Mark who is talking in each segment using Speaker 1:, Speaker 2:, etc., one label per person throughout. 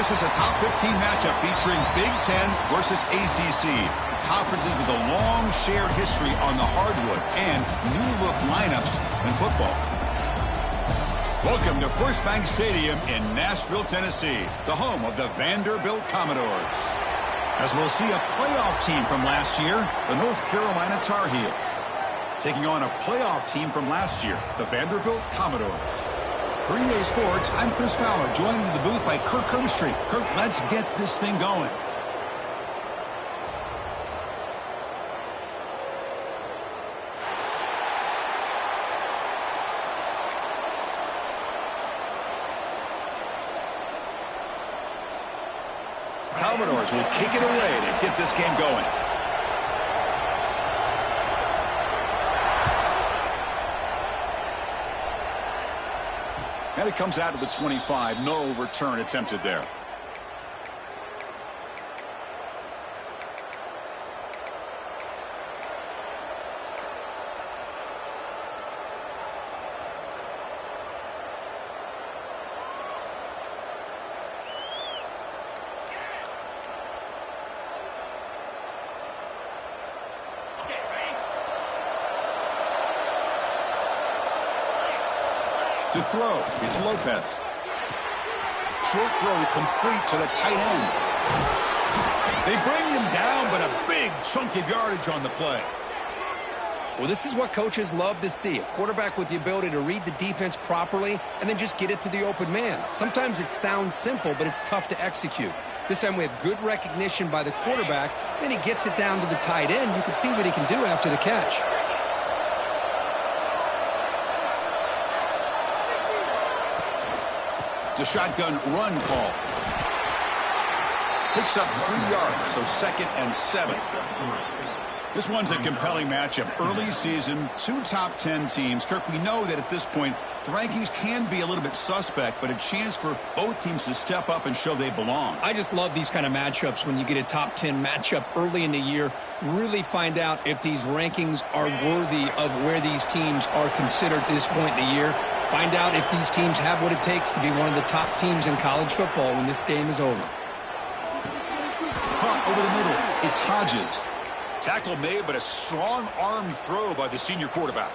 Speaker 1: This is a top 15 matchup featuring Big Ten versus ACC. Conferences with a long shared history on the hardwood and new-look lineups in football. Welcome to First Bank Stadium in Nashville, Tennessee, the home of the Vanderbilt Commodores. As we'll see a playoff team from last year, the North Carolina Tar Heels, taking on a playoff team from last year, the Vanderbilt Commodores. Green Day Sports, I'm Chris Fowler, joined in the booth by Kirk Herbstreit. Kirk, let's get this thing going. Commodores will kick it away to get this game going. And it comes out to the 25. No return attempted there. To throw, it's Lopez. Short throw complete to the tight end. They bring him down, but a big chunk of yardage on the play.
Speaker 2: Well, this is what coaches love to see. A quarterback with the ability to read the defense properly and then just get it to the open man. Sometimes it sounds simple, but it's tough to execute. This time we have good recognition by the quarterback. Then he gets it down to the tight end. You can see what he can do after the catch.
Speaker 1: It's a shotgun run call. Picks up 3 yards, so 2nd and 7. This one's a compelling matchup. Early season, 2 top 10 teams. Kirk, we know that at this point, the rankings can be a little bit suspect, but a chance for both teams to step up and show they belong.
Speaker 2: I just love these kind of matchups when you get a top 10 matchup early in the year. Really find out if these rankings are worthy of where these teams are considered at this point in the year. Find out if these teams have what it takes to be one of the top teams in college football when this game is over.
Speaker 1: Caught over the middle. It's Hodges. Tackle made, but a strong arm throw by the senior quarterback.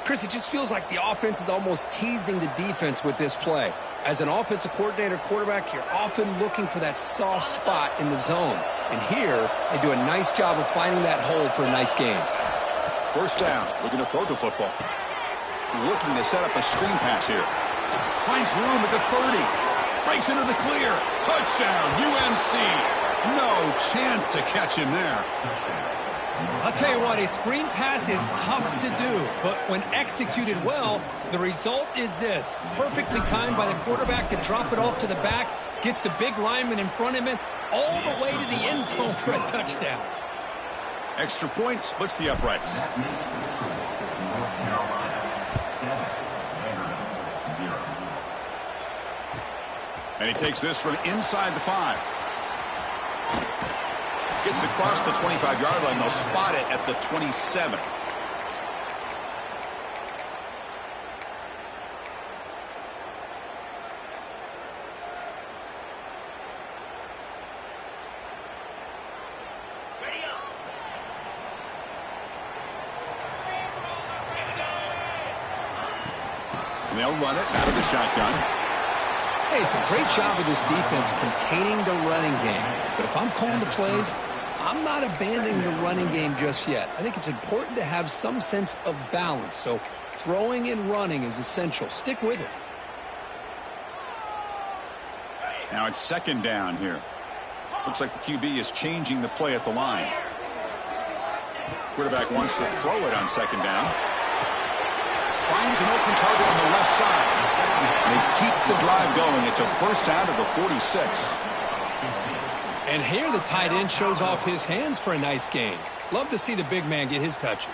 Speaker 2: Chris, it just feels like the offense is almost teasing the defense with this play. As an offensive coordinator quarterback, you're often looking for that soft spot in the zone. And here, they do a nice job of finding that hole for a nice gain.
Speaker 1: First down, looking to throw the football. Looking to set up a screen pass here. Finds room at the 30. Breaks into the clear. Touchdown, UNC. No chance to catch him there.
Speaker 2: I'll tell you what, a screen pass is tough to do, but when executed well, the result is this. Perfectly timed by the quarterback to drop it off to the back, gets the big lineman in front of him, all the way to the end zone for a touchdown.
Speaker 1: Extra point splits the uprights. And he takes this from inside the 5. Gets across the 25-yard line. They'll spot it at the 27. And they'll run it out of the shotgun.
Speaker 2: Hey, it's a great job of this defense containing the running game. But if I'm calling the plays, I'm not abandoning the running game just yet. I think it's important to have some sense of balance. So throwing and running is essential. Stick with it.
Speaker 1: Now it's 2nd down here. Looks like the QB is changing the play at the line. Quarterback wants to throw it on 2nd down. Finds an open target on the left side. They keep the drive going. It's a first down to the 46.
Speaker 2: And here the tight end shows off his hands for a nice gain. Love to see the big man get his touches.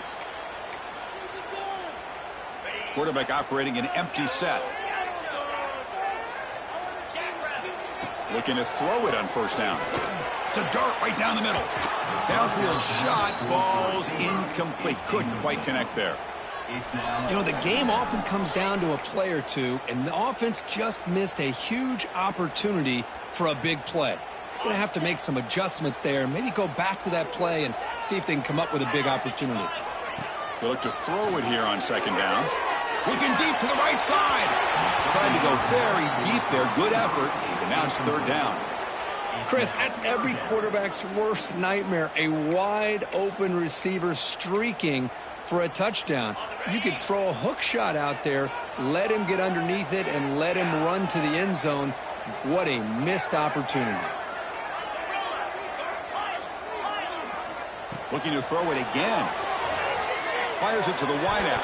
Speaker 1: Quarterback operating an empty set. Looking to throw it on first down. It's a dart right down the middle. Downfield shot falls incomplete. Couldn't quite connect there.
Speaker 2: You know, the game often comes down to a play or two, and the offense just missed a huge opportunity for a big play. Going to have to make some adjustments there, maybe go back to that play and see if they can come up with a big opportunity.
Speaker 1: They look to throw it here on second down. Looking deep to the right side. Trying to go very deep there. Good effort. And now it's third down.
Speaker 2: Chris, that's every quarterback's worst nightmare. A wide-open receiver streaking for a touchdown. You could throw a hook shot out there, let him get underneath it, and let him run to the end zone. What a missed opportunity.
Speaker 1: Looking to throw it again. Fires it to the wideout.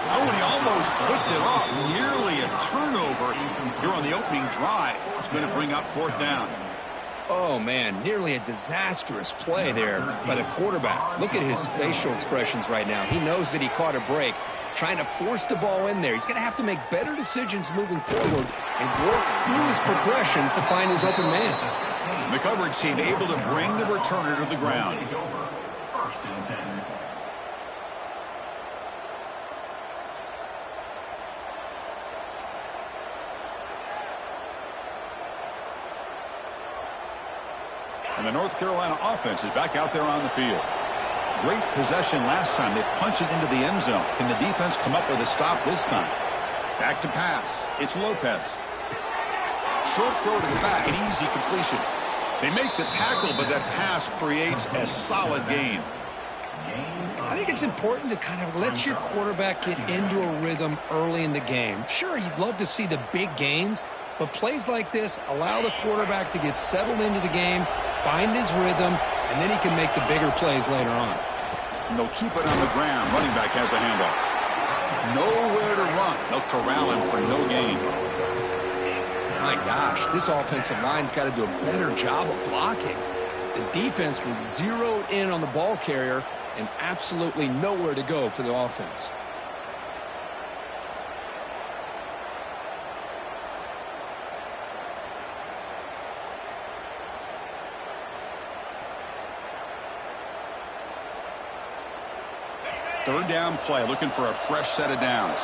Speaker 1: Oh, and he almost picked it off. Nearly a turnover here on the opening drive. It's going to bring up fourth down.
Speaker 2: Oh, man, nearly a disastrous play there by the quarterback. Look at his facial expressions right now. He knows that he caught a break, trying to force the ball in there. He's going to have to make better decisions moving forward and work through his progressions to find his open man.
Speaker 1: The coverage team able to bring the returner to the ground. And the North Carolina offense is back out there on the field. Great possession last time. They punch it into the end zone. Can the defense come up with a stop this time? Back to pass. It's Lopez. Short throw to the back. An easy completion. They make the tackle, but that pass creates a solid gain.
Speaker 2: I think it's important to kind of let your quarterback get into a rhythm early in the game. Sure, you'd love to see the big gains, but plays like this allow the quarterback to get settled into the game, find his rhythm, and then he can make the bigger plays later on.
Speaker 1: And they'll keep it on the ground. Running back has the handoff. Nowhere to run. They'll corral him for no gain.
Speaker 2: My gosh, this offensive line's got to do a better job of blocking. The defense was zeroed in on the ball carrier and absolutely nowhere to go for the offense.
Speaker 1: Third down play, looking for a fresh set of downs.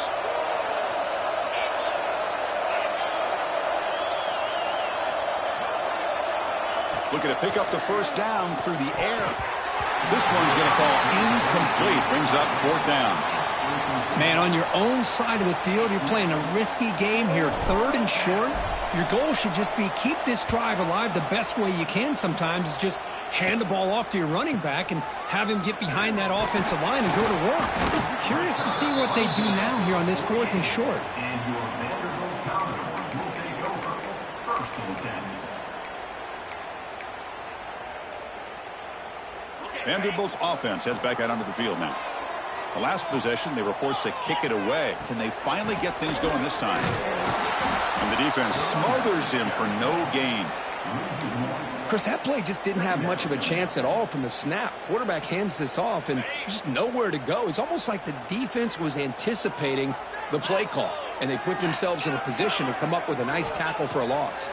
Speaker 1: Looking to pick up the first down through the air. This one's going to fall incomplete. Brings up fourth down.
Speaker 2: Man, on your own side of the field, you're playing a risky game here. Third and short. Your goal should just be keep this drive alive the best way you can sometimes is just hand the ball off to your running back and have him get behind that offensive line and go to work. Curious to see what they do now here on this fourth and short.
Speaker 1: Vanderbilt's offense heads back out onto the field now. The last possession, they were forced to kick it away. Can they finally get things going this time? And the defense smothers him for no gain.
Speaker 2: Chris, that play just didn't have much of a chance at all from the snap. Quarterback hands this off and just nowhere to go. It's almost like the defense was anticipating the play call, and they put themselves in a position to come up with a nice tackle for a loss.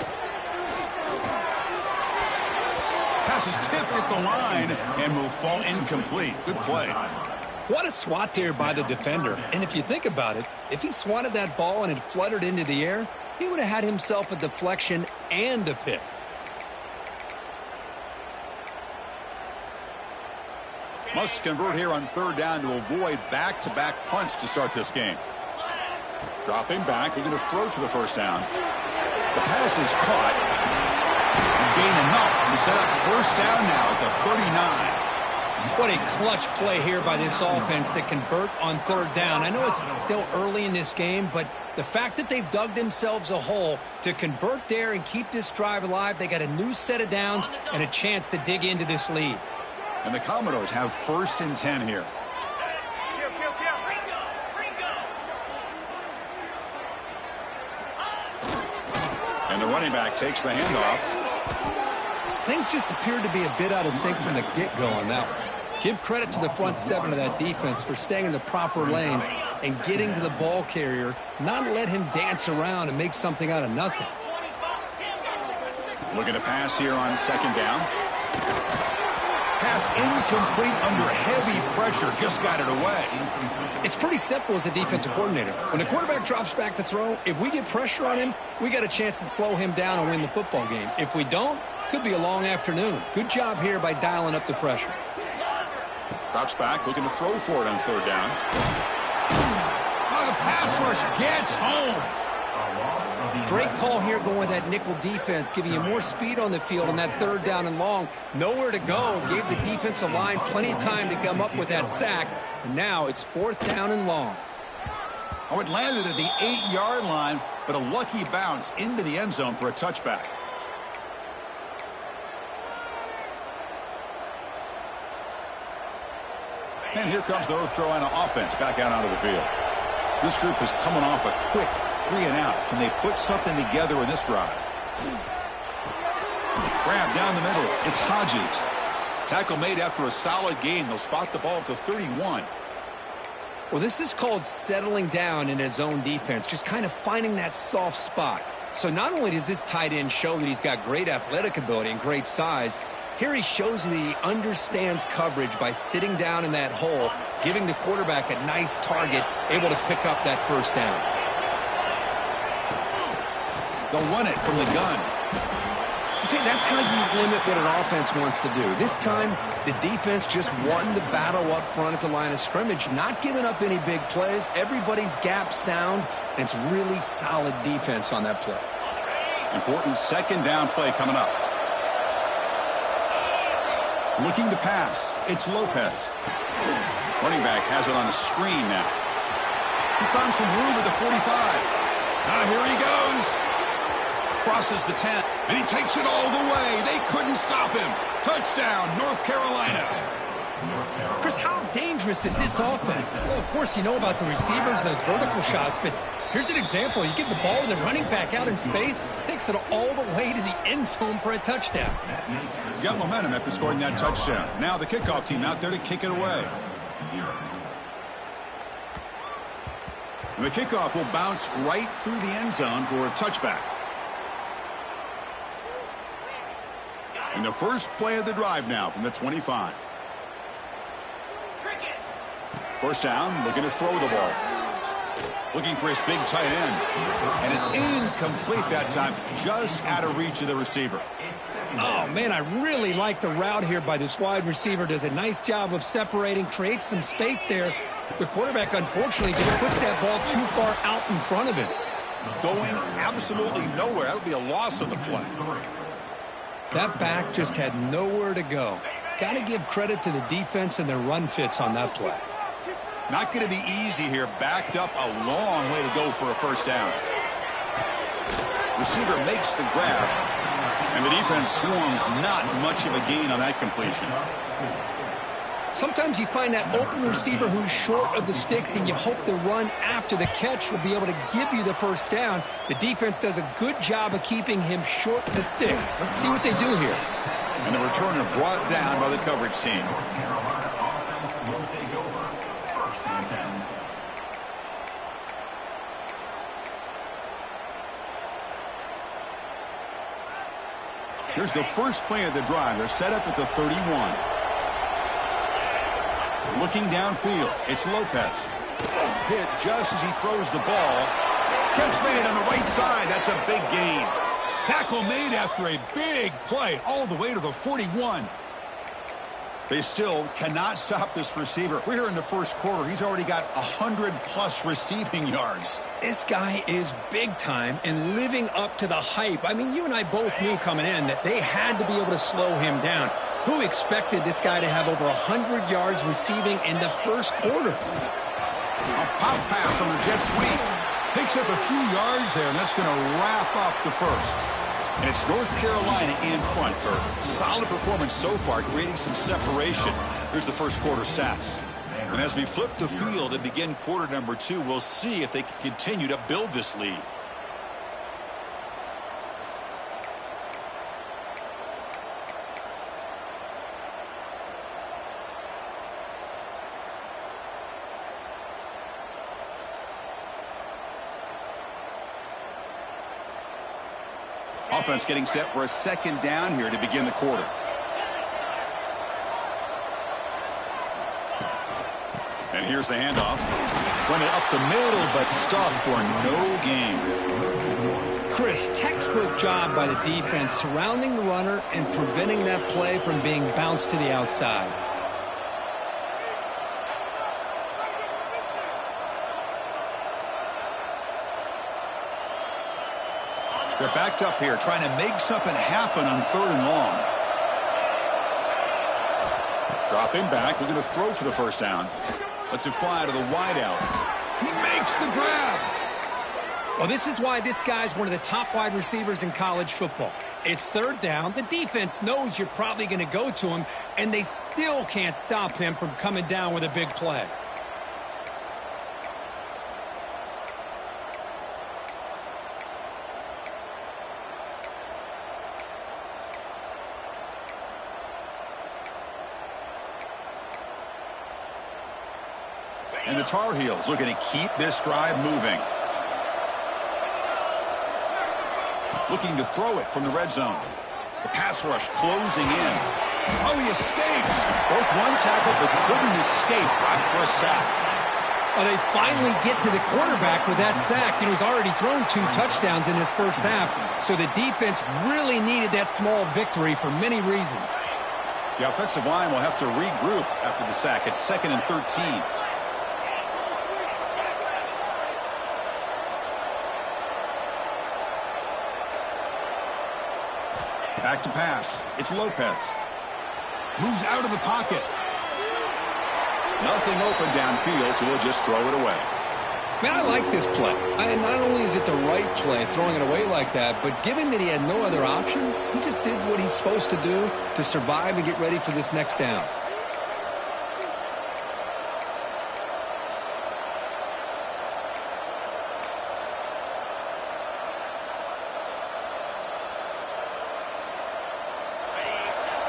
Speaker 1: Pass is tipped at the line and will fall incomplete. Good play.
Speaker 2: What a swat there by the defender. And if you think about it, if he swatted that ball and it fluttered into the air, he would have had himself a deflection and a pick.
Speaker 1: Must convert here on third down to avoid back-to-back punts to start this game. Dropping back, they're going to throw for the first down. The pass is caught. And gain enough to set up first down now at the 39.
Speaker 2: What a clutch play here by this offense to convert on third down. I know it's still early in this game, but the fact that they've dug themselves a hole to convert there and keep this drive alive, they got a new set of downs and a chance to dig into this lead.
Speaker 1: And the Commodores have first and 10 here. And the running back takes the handoff.
Speaker 2: Things just appeared to be a bit out of sync from the get-go on that one. Give credit to the front seven of that defense for staying in the proper lanes and getting to the ball carrier, not let him dance around and make something out of nothing.
Speaker 1: Looking to pass here on second down. pass incomplete under heavy pressure. Just got it away.
Speaker 2: It's pretty simple as a defensive coordinator. When the quarterback drops back to throw, if we get pressure on him, we got a chance to slow him down and win the football game. If we don't, could be a long afternoon. Good job here by dialing up the pressure.
Speaker 1: Drops back, looking to throw for it on third down. Oh, the pass rush gets home.
Speaker 2: Great call here going with that nickel defense, giving you more speed on the field on that third down and long. Nowhere to go. Gave the defensive line plenty of time to come up with that sack. And now it's fourth down and long.
Speaker 1: Oh, it landed at the 8-yard line, but a lucky bounce into the end zone for a touchback. And here comes the North Carolina offense back out onto the field. This group is coming off a quick 3-and-out. Can they put something together in this drive? Grab down the middle. It's Hodges. Tackle made after a solid gain. They'll spot the ball at the 31.
Speaker 2: Well, this is called settling down in his own defense, just kind of finding that soft spot. So not only does this tight end show that he's got great athletic ability and great size, here he shows that he understands coverage by sitting down in that hole, giving the quarterback a nice target, able to pick up that first down.
Speaker 1: They'll run it from the gun.
Speaker 2: See, that's how you limit what an offense wants to do. This time, the defense just won the battle up front at the line of scrimmage, not giving up any big plays. Everybody's gap sound, and it's really solid defense on that play.
Speaker 1: Important second down play coming up. Looking to pass. It's Lopez. Running back has it on the screen now. He's found some room at the 45. Now here he goes. Crosses the 10, and he takes it all the way. They couldn't stop him. Touchdown, North Carolina.
Speaker 2: Chris, how dangerous is this offense? Well, of course, you know about the receivers, those vertical shots, but here's an example. You give the ball to the running back out in space, takes it all the way to the end zone for a touchdown.
Speaker 1: You got momentum after scoring that touchdown. Now the kickoff team out there to kick it away. And the kickoff will bounce right through the end zone for a touchback. And the first play of the drive now from the 25. First down, looking to throw the ball. Looking for his big tight end. And it's incomplete that time, just out of reach of the receiver.
Speaker 2: Oh, man, I really like the route here by this wide receiver. Does a nice job of separating, creates some space there. The quarterback, unfortunately, just puts that ball too far out in front of him.
Speaker 1: Going absolutely nowhere. That would be a loss on the play.
Speaker 2: That back just had nowhere to go. Got to give credit to the defense and their run fits on that play.
Speaker 1: Not going to be easy here. Backed up a long way to go for a first down. Receiver makes the grab. And the defense swarms. Not much of a gain on that completion.
Speaker 2: Sometimes you find that open receiver who's short of the sticks, and you hope the run after the catch will be able to give you the first down. The defense does a good job of keeping him short of the sticks. Let's see what they do here.
Speaker 1: And the returner brought down by the coverage team. Here's the first play of the drive. They're set up at the 31. Looking downfield, it's Lopez. Hit just as he throws the ball. Catch made on the right side. That's a big gain. Tackle made after a big play all the way to the 41. They still cannot stop this receiver. We're here in the first quarter. He's already got 100-plus receiving yards.
Speaker 2: This guy is big time and living up to the hype. I mean, you and I both knew coming in that they had to be able to slow him down. Who expected this guy to have over 100 yards receiving in the first quarter?
Speaker 1: A pop pass on the jet sweep. Picks up a few yards there, and that's going to wrap up the first. And it's North Carolina in front, Kurt. Solid performance so far, creating some separation. Here's the first quarter stats. And as we flip the field and begin quarter number 2, we'll see if they can continue to build this lead. Offense getting set for a second down here to begin the quarter. And here's the handoff. Run it up the middle, but stuffed for no gain.
Speaker 2: Chris, textbook job by the defense surrounding the runner and preventing that play from being bounced to the outside.
Speaker 1: They're backed up here, trying to make something happen on 3rd and long. Dropping back, looking to throw for the first down. Lets it fly to the wideout. He makes the grab.
Speaker 2: Well, this is why this guy's one of the top wide receivers in college football. It's 3rd down. The defense knows you're probably going to go to him, and they still can't stop him from coming down with a big play.
Speaker 1: And the Tar Heels looking to keep this drive moving. Looking to throw it from the red zone. The pass rush closing in. Oh, he escapes. Broke one tackle but couldn't escape. Dropped for a sack.
Speaker 2: Well, they finally get to the quarterback with that sack. He's already thrown 2 touchdowns in his first half, so the defense really needed that small victory for many reasons.
Speaker 1: The offensive line will have to regroup after the sack. It's 2nd and 13. Back to pass. It's Lopez. Moves out of the pocket. Nothing open downfield, so we'll just throw it away.
Speaker 2: Man, I like this play. Not only is it the right play, throwing it away like that, but given that he had no other option, he just did what he's supposed to do to survive and get ready for this next down.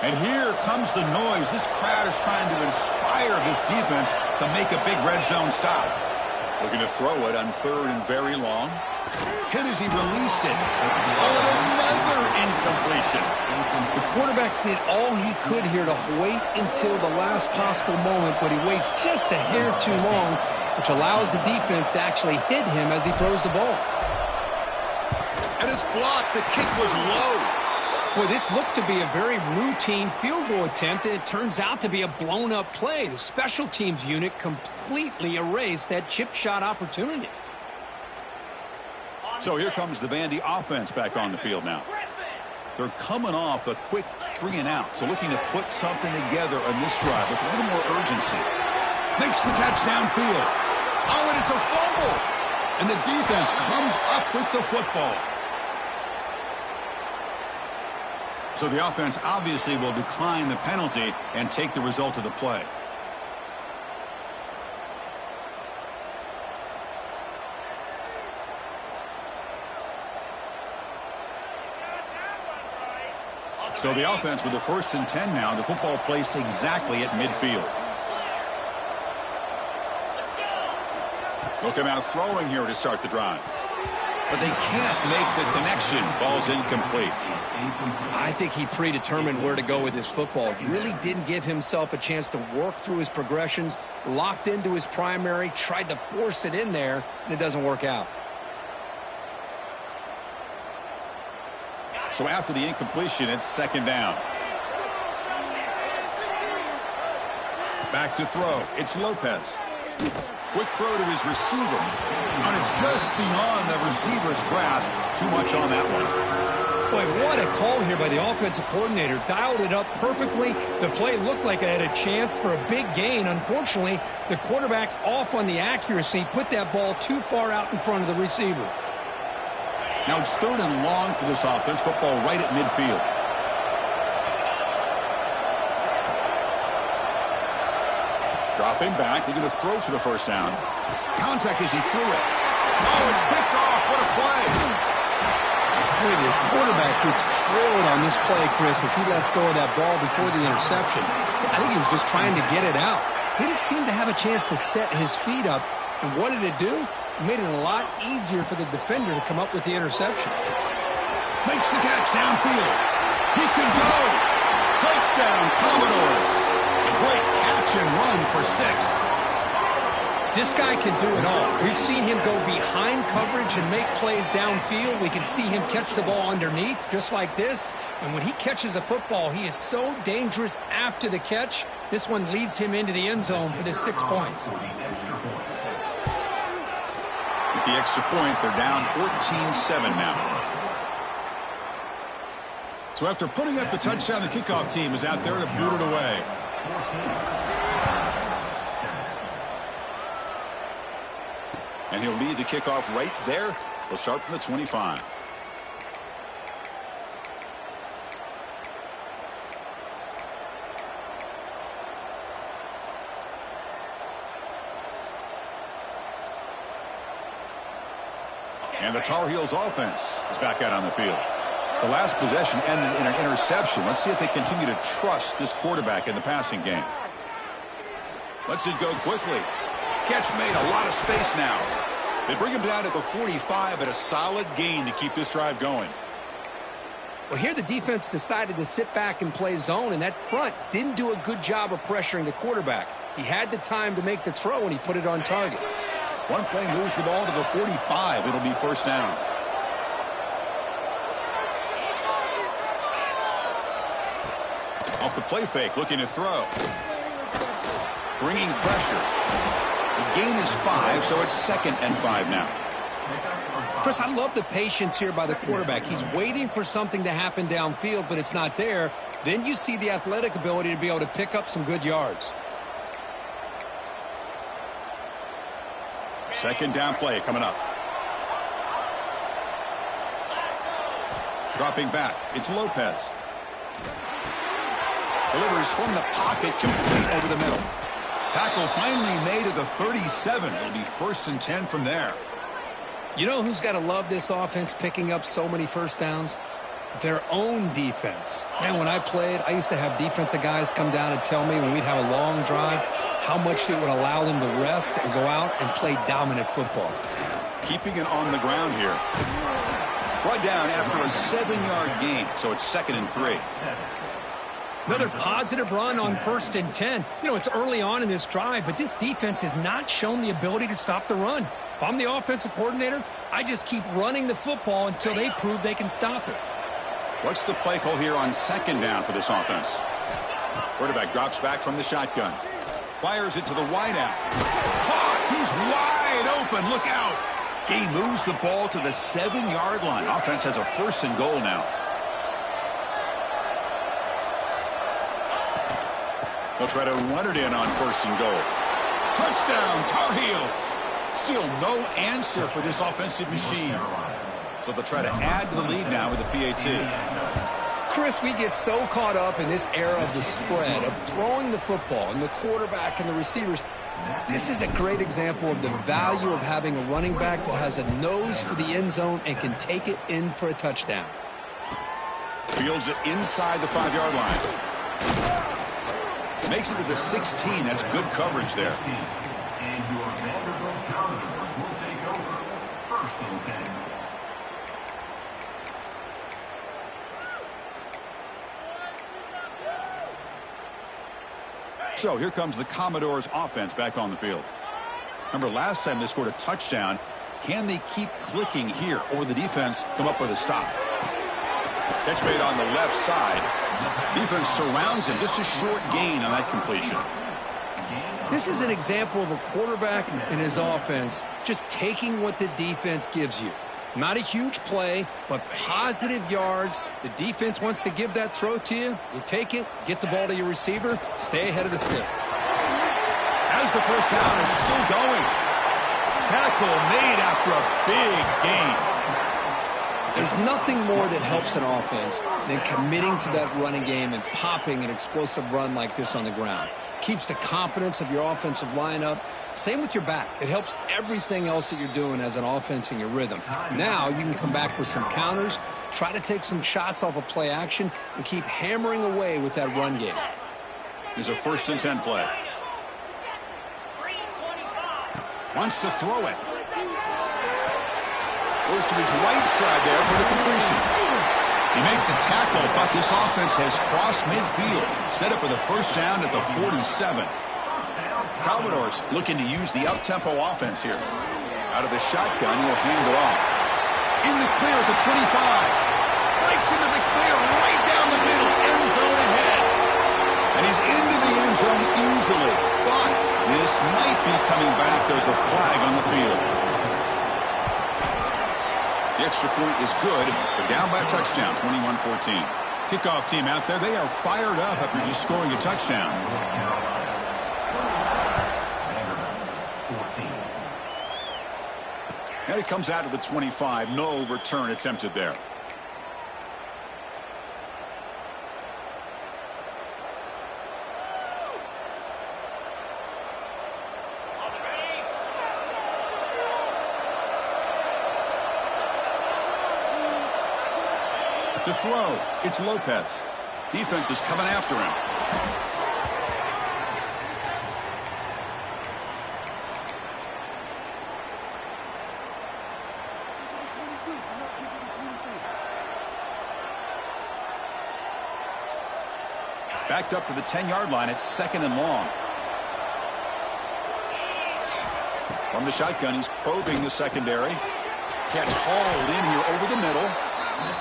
Speaker 1: And here comes the noise. This crowd is trying to inspire this defense to make a big red zone stop. Looking to throw it on 3rd and very long. Hit as he released it. Oh, and another incompletion.
Speaker 2: The quarterback did all he could here to wait until the last possible moment, but he waits just a hair too long, which allows the defense to actually hit him as he throws the ball.
Speaker 1: And it's blocked. The kick was low.
Speaker 2: Boy, this looked to be a very routine field goal attempt, and it turns out to be a blown-up play. The special teams unit completely erased that chip shot opportunity.
Speaker 1: So here comes the Vandy offense back on the field now. They're coming off a quick 3-and-out, so looking to put something together on this drive with a little more urgency. Makes the catch downfield. Oh, and it's a fumble. And the defense comes up with the football. So the offense obviously will decline the penalty and take the result of the play. So the offense with the 1st and 10 now. The football placed exactly at midfield. They'll come out throwing here to start the drive. But they can't make the connection. Ball's incomplete.
Speaker 2: I think he predetermined where to go with his football. Really didn't give himself a chance to work through his progressions, locked into his primary, tried to force it in there, and it doesn't work out.
Speaker 1: So after the incompletion, it's 2nd down. Back to throw. It's Lopez. Quick throw to his receiver. And it's just beyond the receiver's grasp. Too much on that one.
Speaker 2: Boy, what a call here by the offensive coordinator. Dialed it up perfectly. The play looked like it had a chance for a big gain. Unfortunately, the quarterback off on the accuracy, put that ball too far out in front of the receiver.
Speaker 1: Now it's 3rd and long for this offense. Football right at midfield. Dropping back. They're going to throw for the first down. Contact as he threw it. Oh, it's picked off. What a play.
Speaker 2: Boy, the quarterback gets drilled on this play, Chris, as he lets go of that ball before the interception. I think he was just trying to get it out. Didn't seem to have a chance to set his feet up. And what did it do? It made it a lot easier for the defender to come up with the interception.
Speaker 1: Makes the catch downfield. He can go. Touchdown, Commodores. A great catch and run for 6.
Speaker 2: This guy can do it all. We've seen him go behind coverage and make plays downfield. We can see him catch the ball underneath, just like this. And when he catches a football, he is so dangerous after the catch. This one leads him into the end zone for the 6 points.
Speaker 1: With the extra point, they're down 14-7 now. So after putting up the touchdown, the kickoff team is out there to boot it away. And he'll lead the kickoff right there. They'll start from the 25. And the Tar Heels offense is back out on the field. The last possession ended in an interception. Let's see if they continue to trust this quarterback in the passing game. Lets it go quickly. Catch made, a lot of space now. They bring him down at the 45, but a solid gain to keep this drive going.
Speaker 2: Well, here the defense decided to sit back and play zone, and that front didn't do a good job of pressuring the quarterback. He had the time to make the throw, and he put it on target.
Speaker 1: One play moves the ball to the 45. It'll be first down. Off the play fake, looking to throw. Bringing pressure. The gain is 5, so it's 2nd and 5 now.
Speaker 2: Chris, I love the patience here by the quarterback. He's waiting for something to happen downfield, but it's not there. Then you see the athletic ability to be able to pick up some good yards.
Speaker 1: Second down play coming up. Dropping back. It's Lopez. Delivers from the pocket, complete over the middle. Tackle finally made at the 37. It'll be 1st and 10 from there.
Speaker 2: You know who's got to love this offense picking up so many first downs? Their own defense. Man, when I played, I used to have defensive guys come down and tell me when we'd have a long drive how much it would allow them to rest and go out and play dominant football.
Speaker 1: Keeping it on the ground here. Brought down after a 7-yard gain, so it's 2nd and 3.
Speaker 2: Another positive run on 1st and 10. You know, it's early on in this drive, but this defense has not shown the ability to stop the run. If I'm the offensive coordinator, I just keep running the football until they prove they can stop it.
Speaker 1: What's the play call here on 2nd down for this offense? Quarterback drops back from the shotgun. Fires it to the wideout. Caught! He's wide open. Look out. Gain moves the ball to the 7-yard line. Offense has a 1st and goal now. They'll try to run it in on 1st and goal. Touchdown, Tar Heels. Still no answer for this offensive machine. So they'll try to add to the lead now with the PAT.
Speaker 2: Chris, we get so caught up in this era of the spread, of throwing the football, and the quarterback and the receivers. This is a great example of the value of having a running back that has a nose for the end zone and can take it in for a touchdown.
Speaker 1: Fields it inside the 5-yard line. Makes it to the 16. That's good coverage there. So here comes the Commodores offense back on the field. Remember last time they scored a touchdown. Can they keep clicking here, or the defense come up with a stop? Catch made on the left side. Defense surrounds him. Just a short gain on that completion.
Speaker 2: This is an example of a quarterback and his offense just taking what the defense gives you. Not a huge play, but positive yards. The defense wants to give that throw to you. You take it, get the ball to your receiver, stay ahead of the sticks.
Speaker 1: As the first down is still going. Tackle made after a big gain.
Speaker 2: There's nothing more that helps an offense than committing to that running game and popping an explosive run like this on the ground. Keeps the confidence of your offensive lineup. Same with your back. It helps everything else that you're doing as an offense in your rhythm. Now you can come back with some counters, try to take some shots off of play action, and keep hammering away with that run game.
Speaker 1: Here's a 1st and 10 play. Wants to throw it. Goes to his right side there for the completion. He made the tackle, but this offense has crossed midfield. Set up with a 1st down at the 47. Commodores looking to use the up-tempo offense here. Out of the shotgun, he'll hand it off. In the clear at the 25. Breaks into the clear right down the middle. End zone ahead. And he's into the end zone easily. But this might be coming back. There's a flag on the field. The extra point is good. They're down by a touchdown, 21-14. Kickoff team out there, they are fired up after just scoring a touchdown. And it comes out to the 25. No return attempted there. To throw, it's Lopez. Defense is coming after him. Backed up to the 10-yard line. It's 2nd and long. From the shotgun, he's probing the secondary. Catch hauled in here over the middle.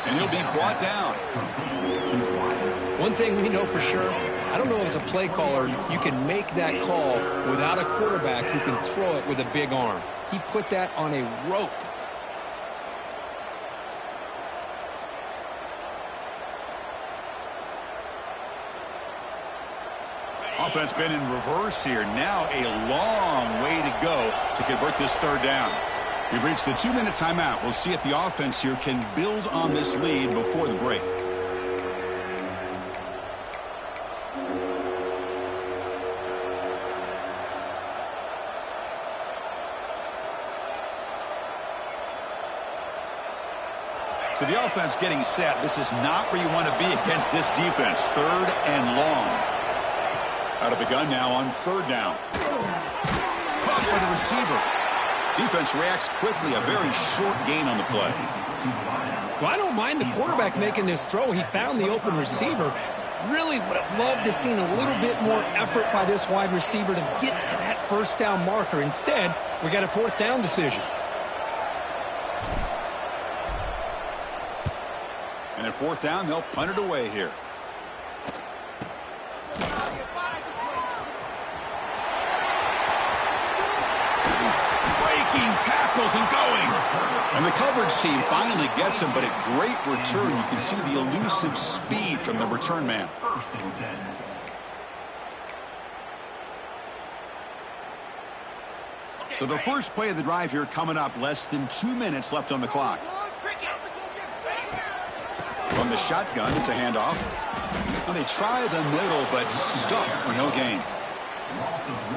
Speaker 1: And he'll be brought down.
Speaker 2: One thing we know for sure, I don't know as a play caller, you can make that call without a quarterback who can throw it with a big arm. He put that on a rope.
Speaker 1: Offense been in reverse here. Now a long way to go to convert this 3rd down. We've reached the 2-minute timeout. We'll see if the offense here can build on this lead before the break. So the offense getting set. This is not where you want to be against this defense. 3rd and long. Out of the gun now on 3rd down. Caught by the receiver. Defense reacts quickly. A very short gain on the play.
Speaker 2: Well, I don't mind the quarterback making this throw. He found the open receiver. Really would have loved to have seen a little bit more effort by this wide receiver to get to that 1st down marker. Instead, we got a 4th down decision.
Speaker 1: And at 4th down, they'll punt it away here. Tackles and going. And the coverage team finally gets him, but a great return. You can see the elusive speed from the return man. So the first play of the drive here coming up. Less than 2 minutes left on the clock. From the shotgun, it's a handoff. Well, they try the middle, but stuck for no gain.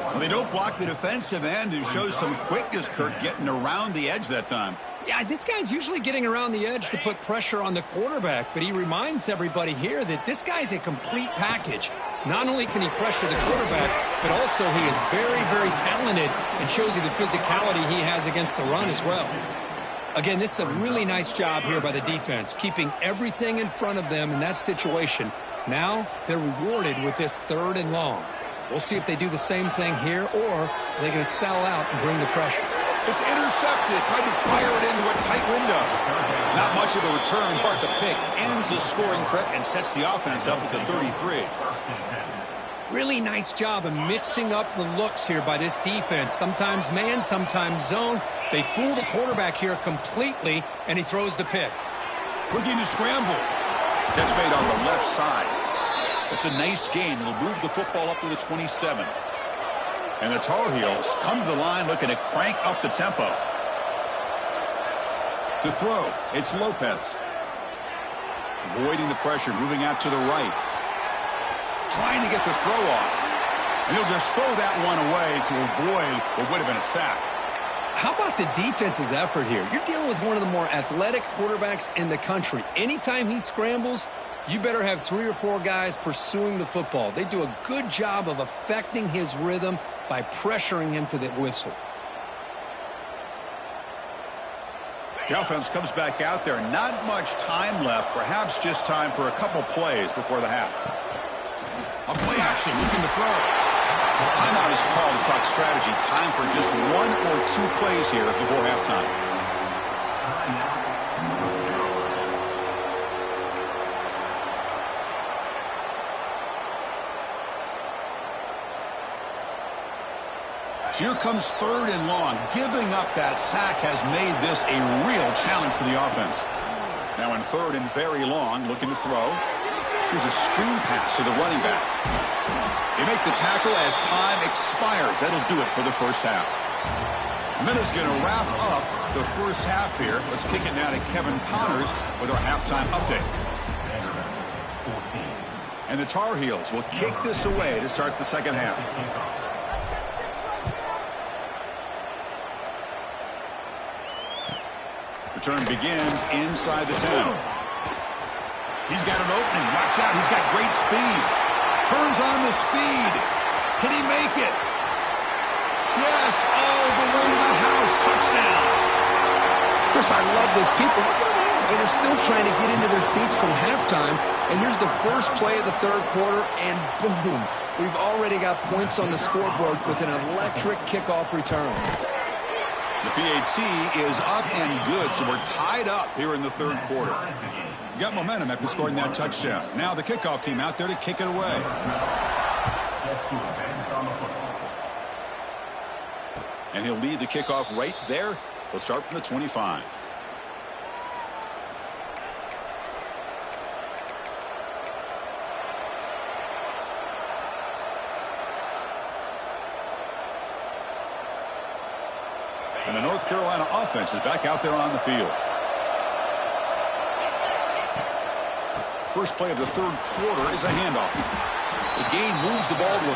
Speaker 1: Well, they don't block the defensive end and show some quickness, Kirk, getting around the edge that time.
Speaker 2: Yeah, this guy's usually getting around the edge to put pressure on the quarterback, but he reminds everybody here that this guy's a complete package. Not only can he pressure the quarterback, but also he is very, very talented and shows you the physicality he has against the run as well. Again, this is a really nice job here by the defense, keeping everything in front of them in that situation. Now they're rewarded with this 3rd and long. We'll see if they do the same thing here, or are they going to sell out and bring the pressure.
Speaker 1: It's intercepted. Tried to fire it into a tight window. Not much of a return, but the pick ends the scoring threat and sets the offense up at the 33.
Speaker 2: Really nice job of mixing up the looks here by this defense. Sometimes man, sometimes zone. They fool the quarterback here completely, and he throws the pick.
Speaker 1: Looking to scramble. Catch made on the left side. It's a nice gain. He'll move the football up to the 27. And the Tar Heels come to the line looking to crank up the tempo. To throw, it's Lopez. Avoiding the pressure, moving out to the right. Trying to get the throw off. And he'll just throw that one away to avoid what would have been a sack.
Speaker 2: How about the defense's effort here? You're dealing with one of the more athletic quarterbacks in the country. Anytime he scrambles, you better have 3 or 4 guys pursuing the football. They do a good job of affecting his rhythm by pressuring him to the whistle.
Speaker 1: The offense comes back out there. Not much time left. Perhaps just time for a couple plays before the half. A play action, looking to throw. Timeout is called to talk strategy. Time for just 1 or 2 plays here before halftime. So here comes 3rd and long. Giving up that sack has made this a real challenge for the offense. Now in 3rd and very long, looking to throw. Here's a screen pass to the running back. They make the tackle as time expires. That'll do it for the first half. Minute's going to wrap up the first half here. Let's kick it now to Kevin Connors with our halftime update. And the Tar Heels will kick this away to start the second half. Return begins inside the 10. He's got an opening. Watch out. He's got great speed. Turns on the speed. Can he make it? Yes, all the way to the house. Touchdown.
Speaker 2: Chris, I love those people. They're still trying to get into their seats from halftime. And here's the first play of the 3rd quarter, and boom. We've already got points on the scoreboard with an electric kickoff return.
Speaker 1: The PAT is up and good, so we're tied up here in the 3rd quarter. You got momentum after scoring that touchdown. Now the kickoff team out there to kick it away. And he'll lead the kickoff right there. He'll start from the 25. And the North Carolina offense is back out there on the field. First play of the 3rd quarter is a handoff. The gain moves the ball to the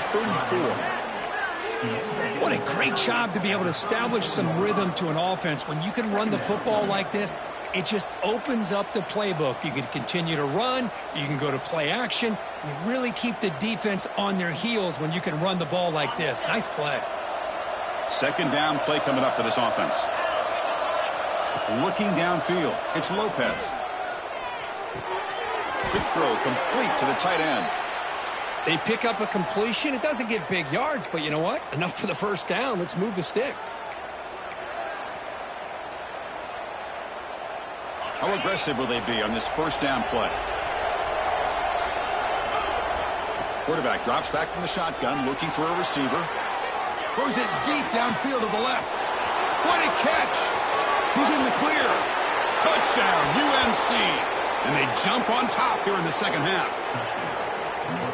Speaker 1: 34.
Speaker 3: What a great job to be able to establish some rhythm to an offense. When you can run the football like this, it just opens up the playbook. You can continue to run. You can go to play action. You really keep the defense on their heels when you can run the ball like this. Nice play.
Speaker 1: Second down play coming up for this offense. Looking downfield, it's Lopez. Quick throw complete to the tight end.
Speaker 2: They pick up a completion. It doesn't get big yards, but you know what? Enough for the first down. Let's move the sticks.
Speaker 1: How aggressive will they be on this first down play? Quarterback drops back from the shotgun, looking for a receiver. Throws it deep downfield to the left. What a catch! He's in the clear. Touchdown, UNC. And they jump on top here in the second half.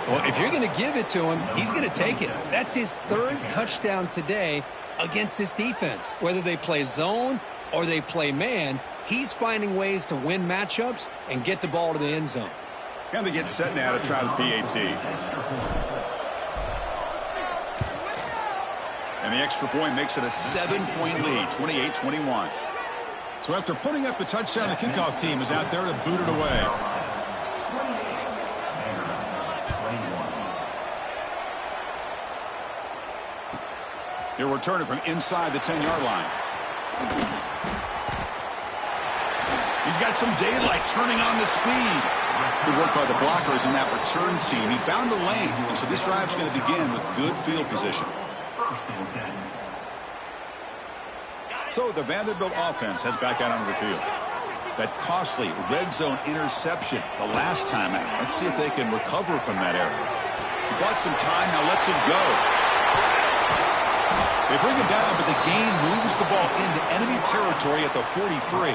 Speaker 2: Well, if you're going to give it to him, he's going to take it. That's his 3rd touchdown today against this defense. Whether they play zone or they play man, he's finding ways to win matchups and get the ball to the end zone.
Speaker 1: And they get set now to try the PAT. And the extra point makes it a 7-point lead, 28-21. So after putting up the touchdown, the kickoff team is out there to boot it away. He'll return it from inside the 10-yard line. He's got some daylight turning on the speed. Good work by the blockers in that return team. He found the lane, and so this drive's going to begin with good field position. So the Vanderbilt offense heads back out onto the field. That costly red zone interception the last time out. Let's see if they can recover from that error. He bought some time, now lets it go. They bring it down, but the gain moves the ball into enemy territory at the 43.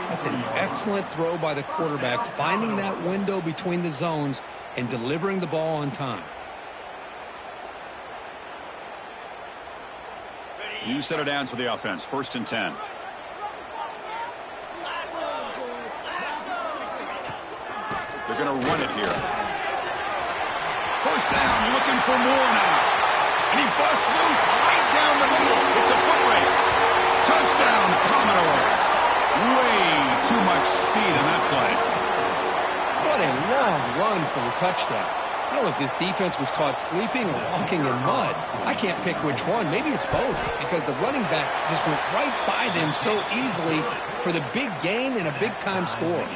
Speaker 2: That's an excellent throw by the quarterback, finding that window between the zones and delivering the ball on time.
Speaker 1: New set of downs for the offense. 1st and 10. They're going to run it here. 1st down, looking for more now. And he busts loose right down the middle. It's a foot race. Touchdown, Commodores. Way too much speed in that play.
Speaker 2: What a long run for the touchdown. I don't know if this defense was caught sleeping or walking in mud. I can't pick which one. Maybe it's both, because the running back just went right by them so easily for the big gain and a big-time score.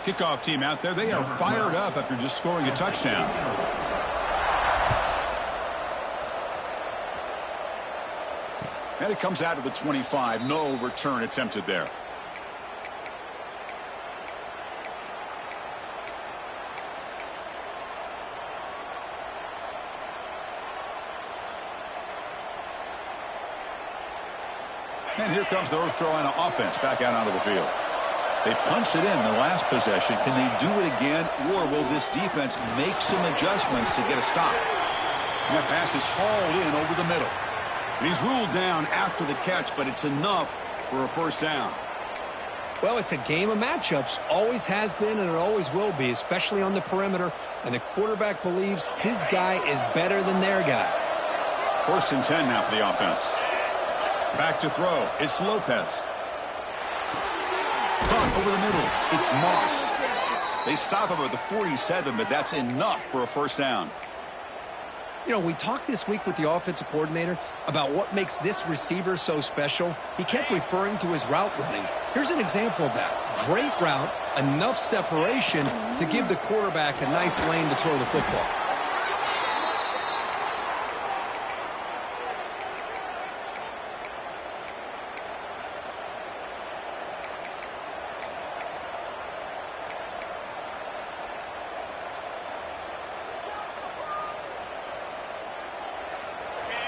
Speaker 1: Kickoff team out there, they are fired up after just scoring a touchdown. And it comes out to the 25. No return attempted there. And here comes the North Carolina offense back out onto the field. They punched it in the last possession. Can they do it again, or will this defense make some adjustments to get a stop? And that pass is hauled in over the middle. And he's ruled down after the catch, but it's enough for a first down.
Speaker 3: Well, it's a game of matchups. Always has been, and it always will be, especially on the perimeter. And the quarterback believes his guy is better than their guy.
Speaker 1: 1st and 10 now for the offense. Back to throw. It's Lopez. Caught over the middle. It's Moss. They stop him at the 47, but that's enough for a first down.
Speaker 2: You know, we talked this week with the offensive coordinator about what makes this receiver so special. He kept referring to his route running. Here's an example of that. Great route, enough separation to give the quarterback a nice lane to throw the football.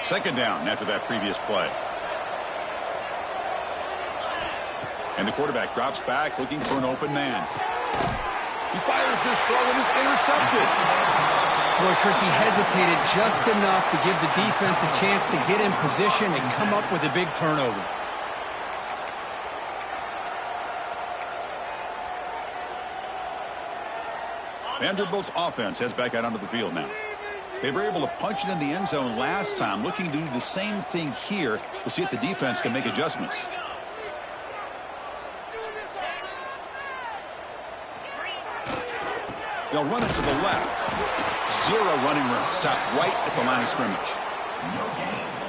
Speaker 1: Second down after that previous play. And the quarterback drops back looking for an open man. He fires this throw and it's intercepted.
Speaker 3: Boy, Chris, he hesitated just enough to give the defense a chance to get in position and come up with a big turnover.
Speaker 1: Vanderbilt's offense heads back out onto the field now. They were able to punch it in the end zone last time, looking to do the same thing here to see if the defense can make adjustments. They'll run it to the left. Zero running room. Stop right at the line of scrimmage.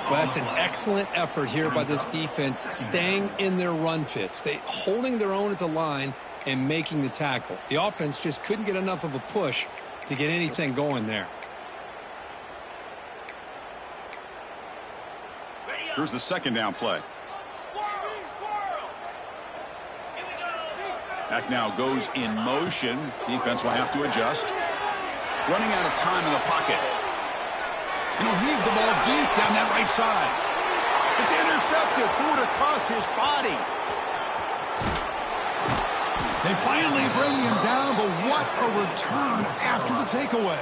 Speaker 3: Well, that's an excellent effort here by this defense, staying in their run fits. Holding their own at the line and making the tackle. The offense just couldn't get enough of a push to get anything going there.
Speaker 1: Here's the second down play. Back now goes in motion. Defense will have to adjust. Running out of time in the pocket. And he'll heave the ball deep down that right side. It's intercepted. Threw it across his body. They finally bring him down, but what a return after the takeaway.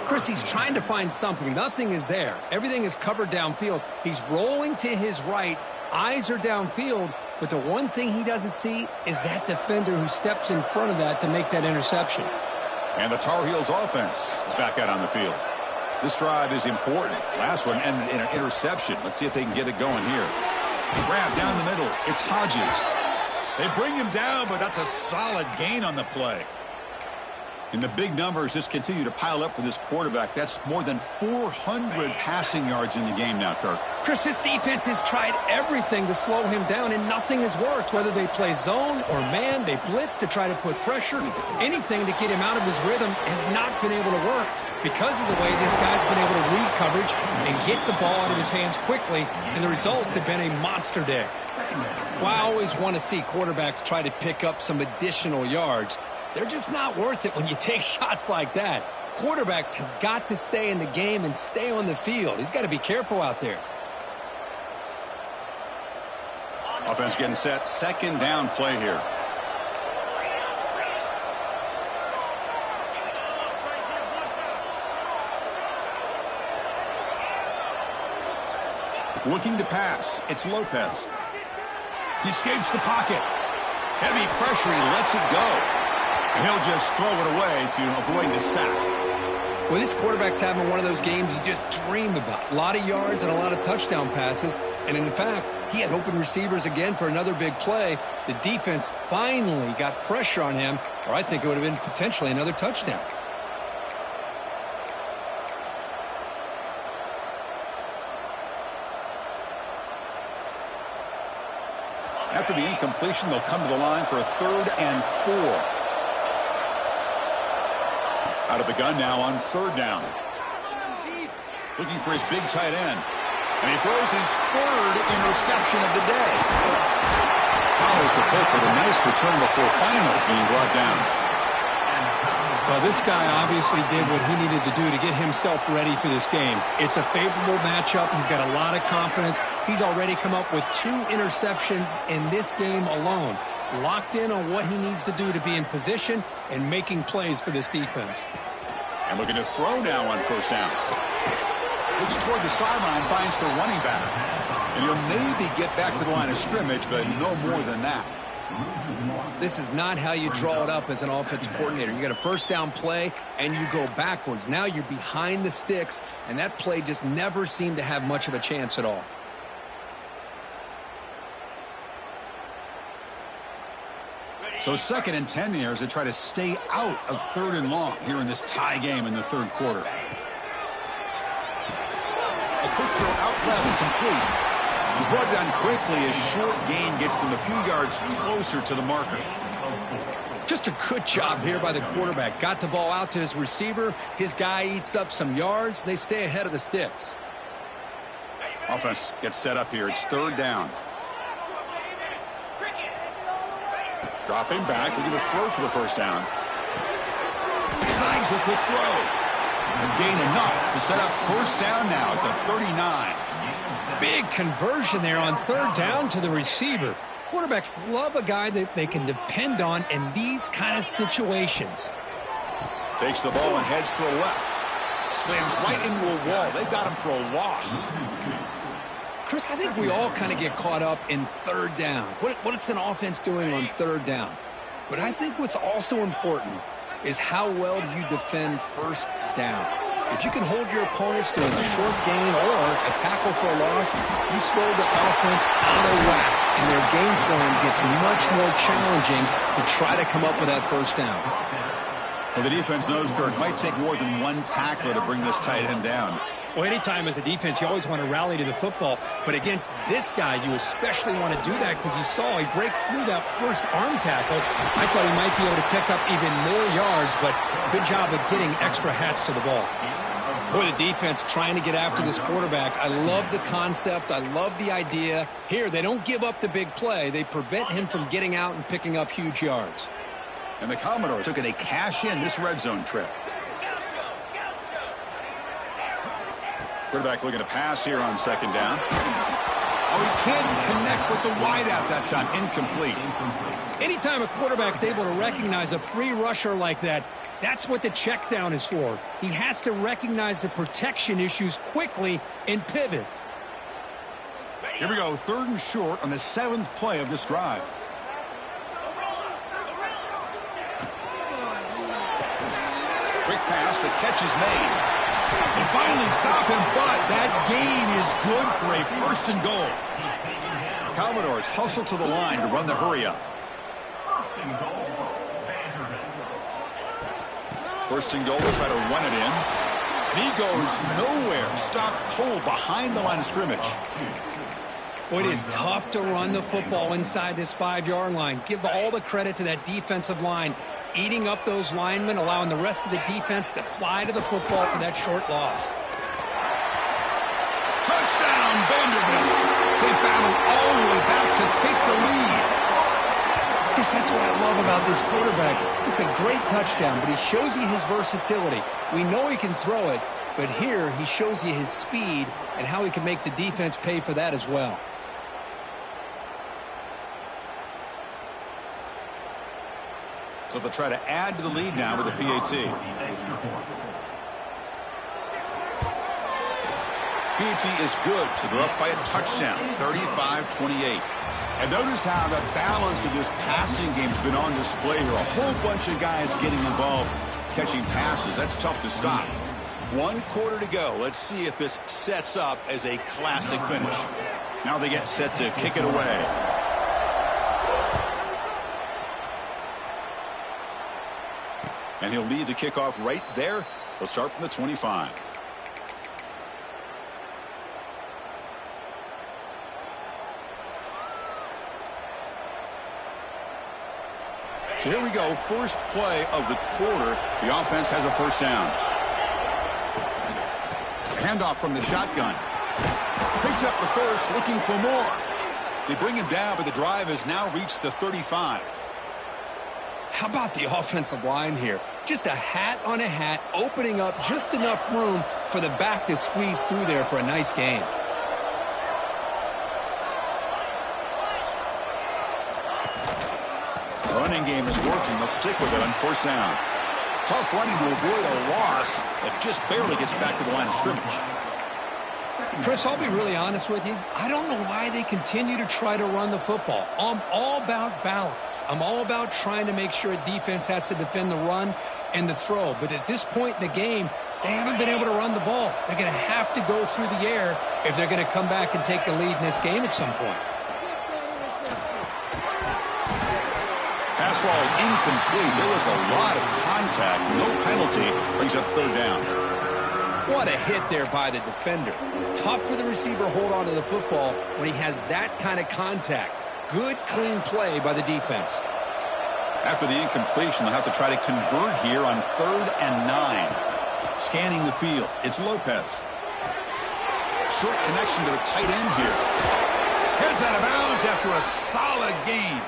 Speaker 3: Chris, he's trying to find something. Nothing is there. Everything is covered downfield. He's rolling to his right. Eyes are downfield. But the one thing he doesn't see is that defender who steps in front of that to make that interception.
Speaker 1: And the Tar Heels offense is back out on the field. This drive is important. Last one ended in an interception. Let's see if they can get it going here. Grab down the middle. It's Hodges. They bring him down, but that's a solid gain on the play. And the big numbers just continue to pile up for this quarterback. That's more than 400 passing yards in the game now, Kirk.
Speaker 3: Chris, this defense has tried everything to slow him down, and nothing has worked. Whether they play zone or man, they blitz to try to put pressure. Anything to get him out of his rhythm has not been able to work because of the way this guy's been able to read coverage and get the ball out of his hands quickly, and the results have been a monster day. Well, I always want to see quarterbacks try to pick up some additional yards. They're just not worth it when you take shots like that. Quarterbacks have got to stay in the game and stay on the field. He's got to be careful out there.
Speaker 1: Offense getting set. Second down play here. Looking to pass. It's Lopez. He escapes the pocket. Heavy pressure. He lets it go. And he'll just throw it away to avoid the sack.
Speaker 3: Well, this quarterback's having one of those games you just dream about. A lot of yards and a lot of touchdown passes. And in fact, he had open receivers again for another big play. The defense finally got pressure on him, or I think it would have been potentially another touchdown.
Speaker 1: After the incompletion, they'll come to the line for a 3rd and 4. Out of the gun now on 3rd down. Looking for his big tight end. And he throws his third interception of the day. Follows the pick with a nice return before finally being brought down.
Speaker 3: Well, this guy obviously did what he needed to do to get himself ready for this game. It's a favorable matchup. He's got a lot of confidence. He's already come up with 2 interceptions in this game alone. Locked in on what he needs to do to be in position and making plays for this defense.
Speaker 1: And looking to throw now on first down. Looks toward the sideline, finds the running back. And he'll maybe get back to the line of scrimmage, but no more than that.
Speaker 2: This is not how you draw it up as an offensive coordinator. You got a first down play, and you go backwards. Now you're behind the sticks, and that play just never seemed to have much of a chance at all.
Speaker 1: So 2nd and 10 here as they try to stay out of 3rd and long here in this tie game in the 3rd quarter. A quick throw out left, complete. He's brought down quickly as short gain gets them a few yards closer to the marker.
Speaker 2: Just a good job here by the quarterback. Got the ball out to his receiver. His guy eats up some yards. They stay ahead of the sticks.
Speaker 1: Offense gets set up here. It's 3rd down. Dropping back, looking to throw for the first down. Snags the quick throw. And gain enough to set up first down now at the 39.
Speaker 3: Big conversion there on 3rd down to the receiver. Quarterbacks love a guy that they can depend on in these kind of situations.
Speaker 1: Takes the ball and heads to the left. Slams right into a wall. They've got him for a loss.
Speaker 2: Chris, I think we all kind of get caught up in 3rd down. What's an offense doing on 3rd down? But I think what's also important is how well do you defend first down. If you can hold your opponents to a short gain or a tackle for a loss, you throw the offense out of whack, and their game plan gets much more challenging to try to come up with that first down.
Speaker 1: Well, the defense knows, Kirk, might take more than one tackler to bring this tight end down.
Speaker 3: Well, anytime as a defense, you always want to rally to the football. But against this guy, you especially want to do that because you saw he breaks through that first arm tackle. I thought he might be able to pick up even more yards, but good job of getting extra hats to the ball. Boy, the defense trying to get after this quarterback. I love the concept. I love the idea. Here, they don't give up the big play. They prevent him from getting out and picking up huge yards.
Speaker 1: And the Commodores looking to cash in this red zone trip. Quarterback looking to pass here on 2nd down. Oh, he can't connect with the wideout that time. Incomplete.
Speaker 3: Anytime a quarterback's able to recognize a free rusher like that, that's what the check down is for. He has to recognize the protection issues quickly and pivot.
Speaker 1: Here we go, 3rd and short on the 7th play of this drive. Quick pass, the catch is made. They finally stop him, but that gain is good for a 1st and goal. Commodores hustle to the line to run the hurry up. 1st and goal, they try to run it in. And he goes nowhere. Stopped cold behind the line of scrimmage.
Speaker 3: Well, it is tough to run the football inside this 5-yard line. Give all the credit to that defensive line, eating up those linemen, allowing the rest of the defense to fly to the football for that short loss.
Speaker 1: Touchdown, Vanderbilt. They battle all the way back to take the lead.
Speaker 2: Chris, that's what I love about this quarterback. It's a great touchdown, but he shows you his versatility. We know he can throw it, but here he shows you his speed and how he can make the defense pay for that as well.
Speaker 1: So they'll try to add to the lead now with a PAT. PAT is good, so they're up by a touchdown, 35-28. And notice how the balance of this passing game's been on display here. A whole bunch of guys getting involved, catching passes. That's tough to stop. 1 quarter to go. Let's see if this sets up as a classic finish. Now they get set to kick it away. And he'll lead the kickoff right there. They'll start from the 25. So here we go. First play of the quarter. The offense has a first down. Handoff from the shotgun. Picks up the first, looking for more. They bring him down, but the drive has now reached the 35.
Speaker 2: How about the offensive line here? Just a hat on a hat, opening up just enough room for the back to squeeze through there for a nice gain.
Speaker 1: The running game is working. They'll stick with it on first down. Tough running to avoid a loss that just barely gets back to the line of scrimmage.
Speaker 3: Chris, I'll be really honest with you. I don't know why they continue to try to run the football. I'm all about balance. I'm all about trying to make sure a defense has to defend the run and the throw. But at this point in the game, they haven't been able to run the ball. They're going to have to go through the air if they're going to come back and take the lead in this game at some point.
Speaker 1: Pass ball is incomplete. There was a lot of contact. No penalty. Brings up third down.
Speaker 2: What a hit there by the defender. Tough for the receiver to hold on to the football when he has that kind of contact. Good, clean play by the defense.
Speaker 1: After the incompletion, they'll have to try to convert here on 3rd and 9. Scanning the field, it's Lopez. Short connection to the tight end here. Heads out of bounds after a solid gain.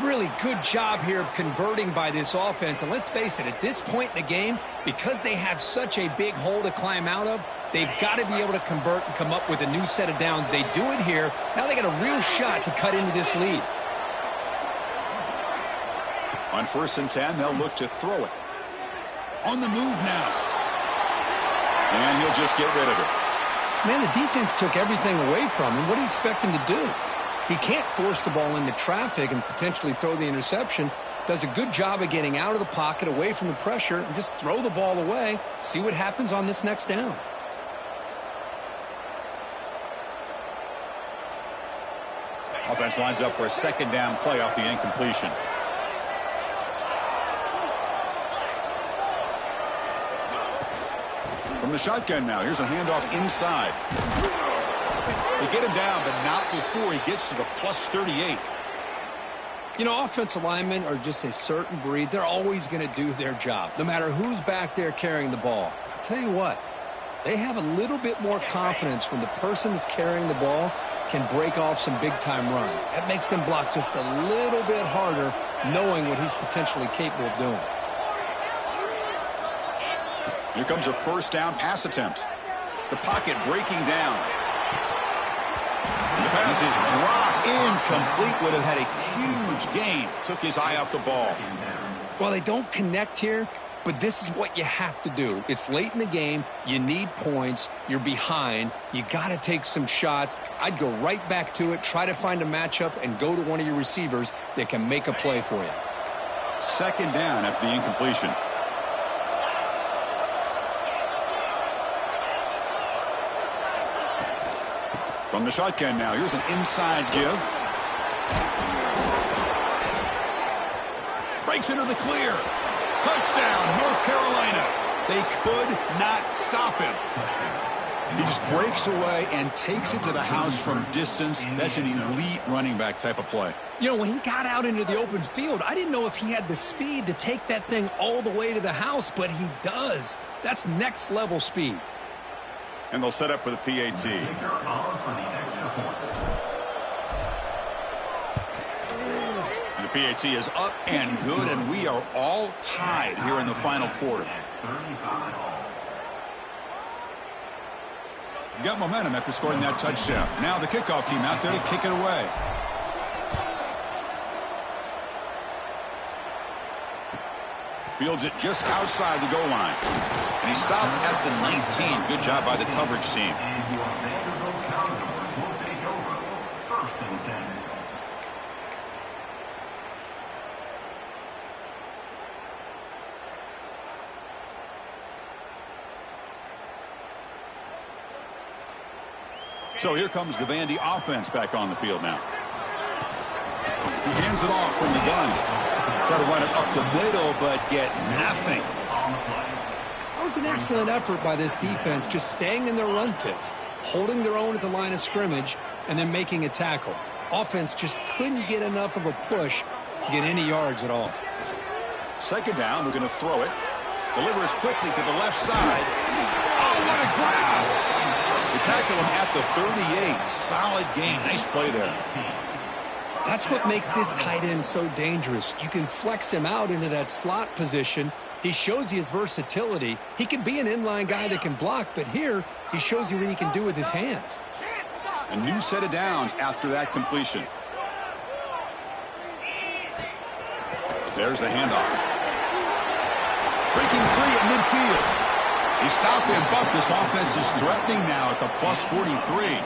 Speaker 3: Really good job here of converting by this offense. And let's face it, at this point in the game, because they have such a big hole to climb out of, they've got to be able to convert and come up with a new set of downs. They do it here. Now they got a real shot to cut into this lead.
Speaker 1: On 1st and 10, they'll look to throw it. On the move now. And he'll just get rid of it.
Speaker 2: Man, the defense took everything away from him. What do you expect him to do? He can't force the ball into traffic and potentially throw the interception. Does a good job of getting out of the pocket, away from the pressure, and just throw the ball away. See what happens on this next down.
Speaker 1: Offense lines up for a 2nd down play off the incompletion. From the shotgun now, here's a handoff inside. They get him down, but not before he gets to the plus 38.
Speaker 2: You know, offensive linemen are just a certain breed. They're always going to do their job, no matter who's back there carrying the ball. I'll tell you what, they have a little bit more confidence when the person that's carrying the ball can break off some big-time runs. That makes them block just a little bit harder, knowing what he's potentially capable of doing.
Speaker 1: Here comes a 1st down pass attempt. The pocket breaking down. And the pass is dropped. Incomplete. Would have had a huge gain. Took his eye off the ball.
Speaker 2: Well, they don't connect here, but this is what you have to do. It's late in the game. You need points. You're behind. You got to take some shots. I'd go right back to it, try to find a matchup, and go to one of your receivers that can make a play for you.
Speaker 1: 2nd down after the incompletion. From the shotgun now, here's an inside give. Breaks into the clear. Touchdown, North Carolina. They could not stop him. He just breaks away and takes it to the house from distance. That's an elite running back type of play.
Speaker 3: You know, when he got out into the open field, I didn't know if he had the speed to take that thing all the way to the house, but he does. That's next level speed.
Speaker 1: And they'll set up for the PAT. And the PAT is up and good, and we are all tied here in the final quarter. You got momentum after scoring that touchdown. Now the kickoff team out there to kick it away. Fields it just outside the goal line. And he stopped at the 19. Good job by the coverage team. So here comes the Vandy offense back on the field now. He hands it off from the gun. Try to run it up the middle, but get nothing.
Speaker 2: That was an excellent effort by this defense, just staying in their run fits, holding their own at the line of scrimmage, and then making a tackle. Offense just couldn't get enough of a push to get any yards at all.
Speaker 1: 2nd down, we're going to throw it. Delivers quickly to the left side. Oh, what a grab! They tackle him at the 38. Solid gain. Nice play there.
Speaker 3: That's what makes this tight end so dangerous. You can flex him out into that slot position. He shows you his versatility. He can be an inline guy that can block, but here he shows you what he can do with his hands.
Speaker 1: A new set of downs after that completion. There's the handoff. Breaking free at midfield. He stopped him, but this offense is threatening now at the plus 43.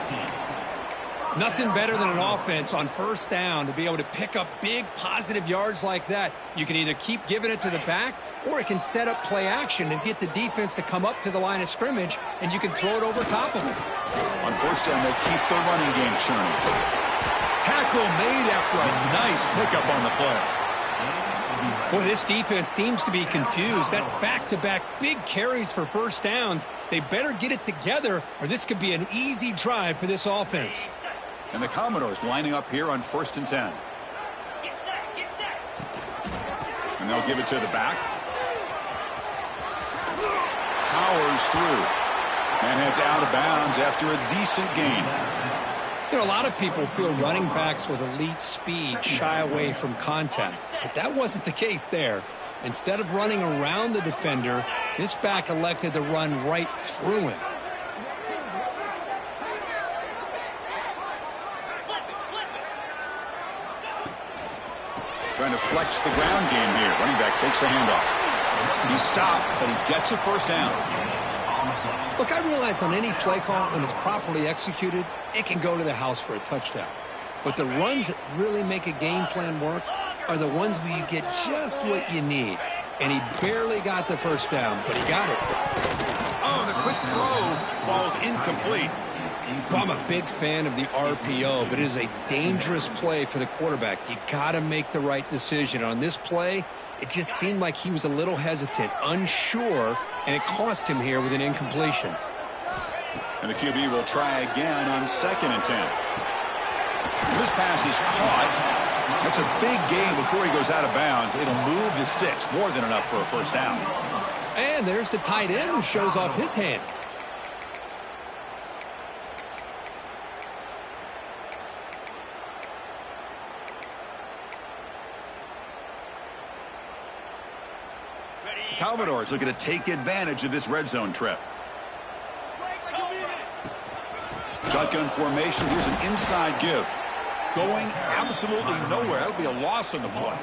Speaker 3: Nothing better than an offense on first down to be able to pick up big positive yards like that. You can either keep giving it to the back, or it can set up play action and get the defense to come up to the line of scrimmage, and you can throw it over top of them.
Speaker 1: On first down, they'll keep their running game churning. Tackle made after a nice pickup on the play.
Speaker 3: Boy, this defense seems to be confused. That's back-to-back big carries for first downs. They better get it together, or this could be an easy drive for this offense.
Speaker 1: And the Commodores lining up here on 1st and 10. And they'll give it to the back. Powers through. And heads out of bounds after a decent gain.
Speaker 3: You know, a lot of people feel running backs with elite speed shy away from contact. But that wasn't the case there. Instead of running around the defender, this back elected to run right through him.
Speaker 1: Trying to flex the ground game here. Running back takes the handoff. He stopped, but he gets a first down.
Speaker 3: Look, I realize on any play call, when it's properly executed, it can go to the house for a touchdown. But the runs that really make a game plan work are the ones where you get just what you need. And he barely got the first down, but he got it.
Speaker 1: Oh, the quick throw falls incomplete.
Speaker 3: Well, I'm a big fan of the RPO, but it is a dangerous play for the quarterback. You got to make the right decision. On this play, it just seemed like he was a little hesitant, unsure, and it cost him here with an incompletion.
Speaker 1: And the QB will try again on 2nd and 10. This pass is caught. That's a big gain before he goes out of bounds. It'll move the sticks more than enough for a first down.
Speaker 3: And there's the tight end who shows off his hands.
Speaker 1: Commodores looking to take advantage of this red zone trip. Shotgun formation. Here's an inside give. Going absolutely nowhere. That would be a loss on the play.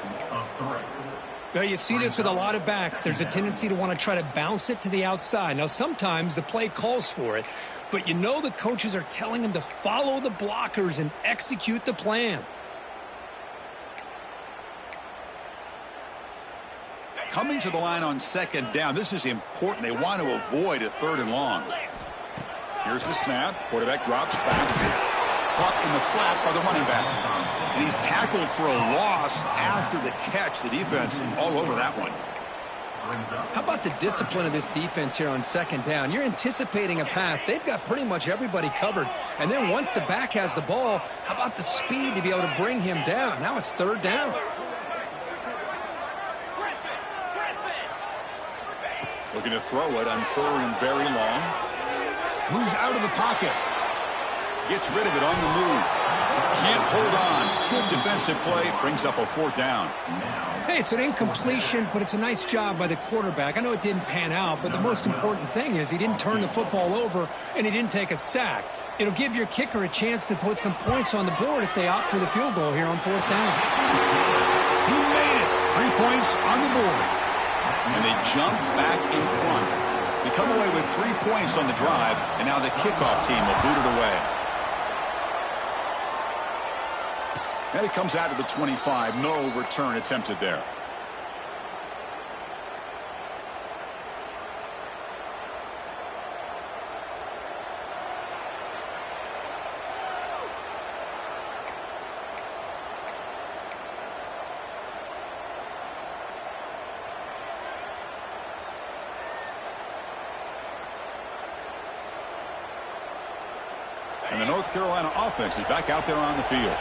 Speaker 3: Well, you see this with a lot of backs. There's a tendency to want to try to bounce it to the outside. Now, sometimes the play calls for it, but you know the coaches are telling them to follow the blockers and execute the plan.
Speaker 1: Coming to the line on 2nd down. This is important. They want to avoid a 3rd and long. Here's the snap. Quarterback drops back. Caught in the flat by the running back. And he's tackled for a loss after the catch. The defense all over that one.
Speaker 2: How about the discipline of this defense here on 2nd down? You're anticipating a pass. They've got pretty much everybody covered. And then once the back has the ball, how about the speed to be able to bring him down? Now it's 3rd down.
Speaker 1: Looking to throw it on 3rd and very long. Moves out of the pocket. Gets rid of it on the move. Can't hold on. Good defensive play. Brings up a 4th down.
Speaker 3: Hey, it's an incompletion, but it's a nice job by the quarterback. I know it didn't pan out, but the most important thing is he didn't turn the football over and he didn't take a sack. It'll give your kicker a chance to put some points on the board if they opt for the field goal here on 4th down.
Speaker 1: He made it. 3 points on the board. And they jump back in front. They come away with 3 points on the drive, and now the kickoff team will boot it away. And it comes out to the 25. No return attempted there. And the North Carolina offense is back out there on the field.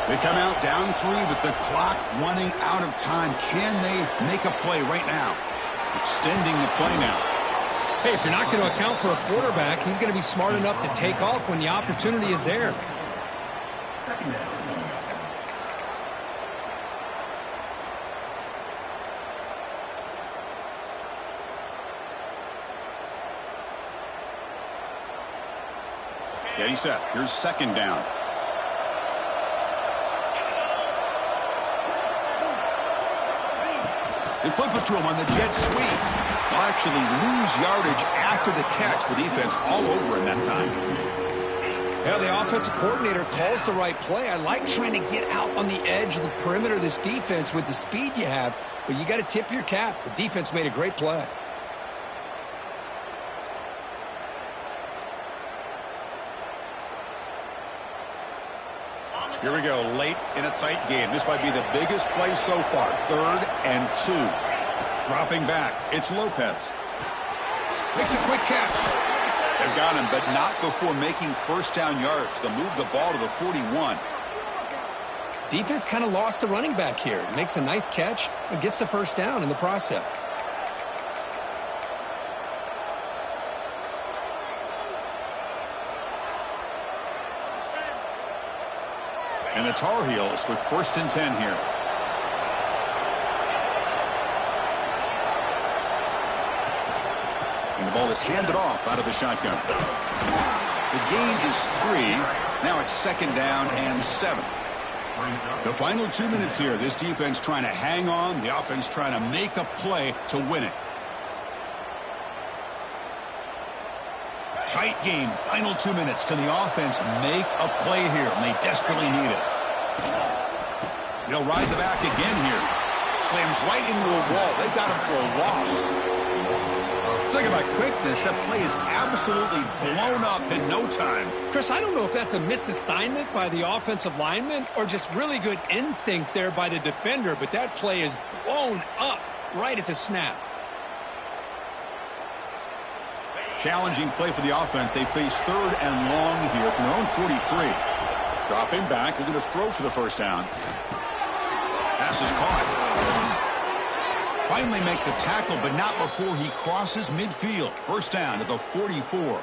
Speaker 1: They come out down 3 with the clock running out of time. Can they make a play right now? Extending the play now.
Speaker 3: Hey, if you're not going to account for a quarterback, he's going to be smart enough to take off when the opportunity is there.
Speaker 1: Getting set. Here's second down. They flip it to him on the jet sweep. They'll actually lose yardage after the catch. The defense all over him that time.
Speaker 2: Yeah, the offensive coordinator calls the right play. I like trying to get out on the edge of the perimeter of this defense with the speed you have, but you got to tip your cap. The defense made a great play.
Speaker 1: Here we go, late in a tight game. This might be the biggest play so far. 3rd and 2. Dropping back, it's Lopez. Makes a quick catch. They've got him, but not before making first down yards. They'll move the ball to the 41.
Speaker 2: Defense kind of lost a running back here. Makes a nice catch and gets the first down in the process.
Speaker 1: And the Tar Heels with 1st and 10 here. And the ball is handed off out of the shotgun. The gain is 3. Now it's 2nd down and 7. The final 2 minutes here. This defense trying to hang on. The offense trying to make a play to win it. Tight game. Final 2 minutes. Can the offense make a play here? And they desperately need it. They'll ride the back again here. Slams right into a wall. They got him for a loss. Talking about quickness, that play is absolutely blown up in no time.
Speaker 3: Chris, I don't know if that's a misassignment by the offensive lineman or just really good instincts there by the defender, but that play is blown up right at the snap.
Speaker 1: Challenging play for the offense. They face 3rd and long here from their own 43. Dropping back, they're going to throw for the first down. Pass is caught. Finally make the tackle, but not before he crosses midfield. First down to the 44.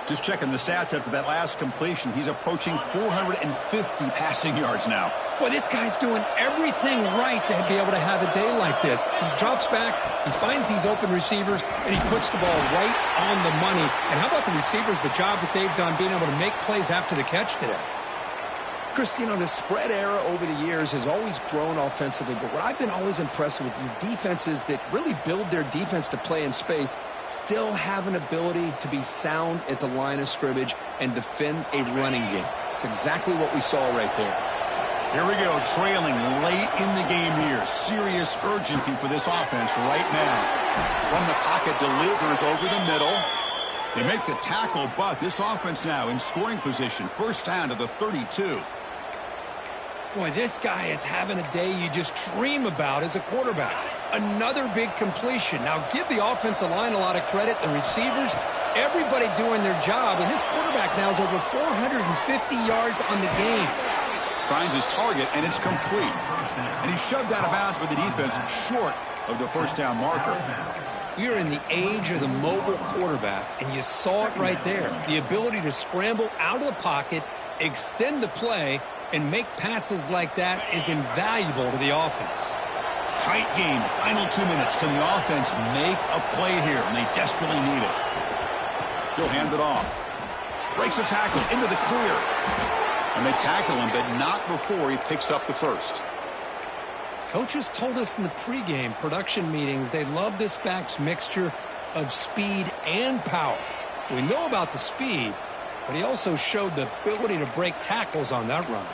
Speaker 1: Just checking the stats after that last completion. He's approaching 450 passing yards now.
Speaker 3: Boy, this guy's doing everything right to be able to have a day like this. He drops back, he finds these open receivers, and he puts the ball right on the money. And how about the receivers, the job that they've done being able to make plays after the catch today?
Speaker 2: Chris, you know, the spread era over the years has always grown offensively, but what I've been always impressed with defenses that really build their defense to play in space still have an ability to be sound at the line of scrimmage and defend a running game. It's exactly what we saw right there.
Speaker 1: Here we go, trailing late in the game here. Serious urgency for this offense right now. From the pocket, delivers over the middle. They make the tackle, but this offense now in scoring position. First down to the 32.
Speaker 3: Boy, this guy is having a day you just dream about as a quarterback. Another big completion. Now, give the offensive line a lot of credit, the receivers, everybody doing their job, and this quarterback now is over 450 yards on the game.
Speaker 1: Finds his target, and it's complete. And he's shoved out of bounds by the defense short of the first down marker.
Speaker 3: We are in the age of the mobile quarterback, and you saw it right there. The ability to scramble out of the pocket, extend the play, and make passes like that is invaluable to the offense.
Speaker 1: Tight game, final 2 minutes. Can the offense make a play here? And they desperately need it. He'll hand it off. Breaks a tackle into the clear. And they tackle him, but not before he picks up the first.
Speaker 3: Coaches told us in the pregame production meetings they love this back's mixture of speed and power. We know about the speed, but he also showed the ability to break tackles on that run.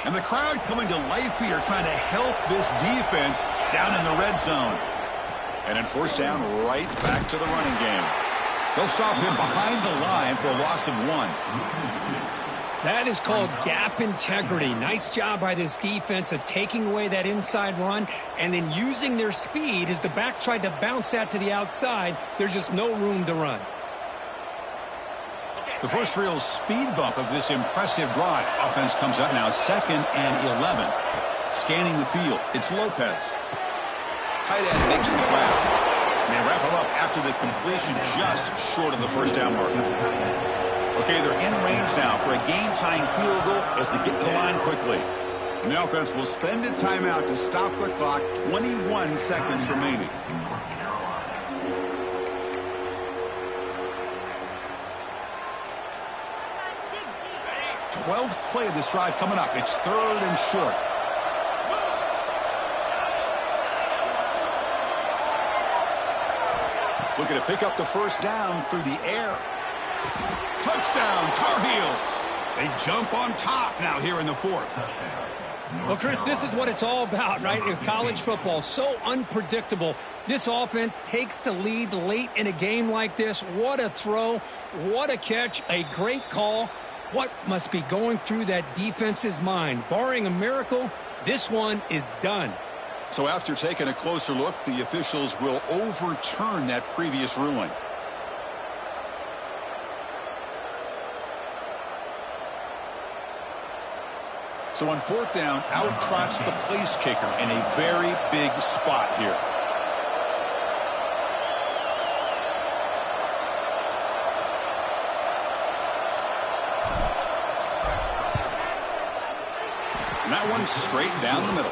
Speaker 1: And the crowd coming to life here, trying to help this defense down in the red zone. And then first down, right back to the running game. They'll stop him behind the line for a loss of 1.
Speaker 3: That is called gap integrity. Nice job by this defense of taking away that inside run and then using their speed as the back tried to bounce that to the outside. There's just no room to run.
Speaker 1: The first real speed bump of this impressive drive. Offense comes up now 2nd and 11. Scanning the field, it's Lopez. Tight end makes the grab. And they wrap him up after the completion just short of the first down marker. Okay, they're in range now for a game-tying field goal as they get to the line quickly. And the offense will spend a timeout to stop the clock. 21 seconds remaining. Twelfth play of this drive coming up. It's third and short. Looking to pick up the first down through the air. Touchdown, Tar Heels. They jump on top now here in the fourth.
Speaker 3: Well, Chris, this is what it's all about, right? With college football, so unpredictable. This offense takes the lead late in a game like this. What a throw. What a catch. A great call. What must be going through that defense's mind? Barring a miracle, this one is done.
Speaker 1: So after taking a closer look, the officials will overturn that previous ruling. So on fourth down, out trots the place kicker in a very big spot here. And that one's straight down the middle.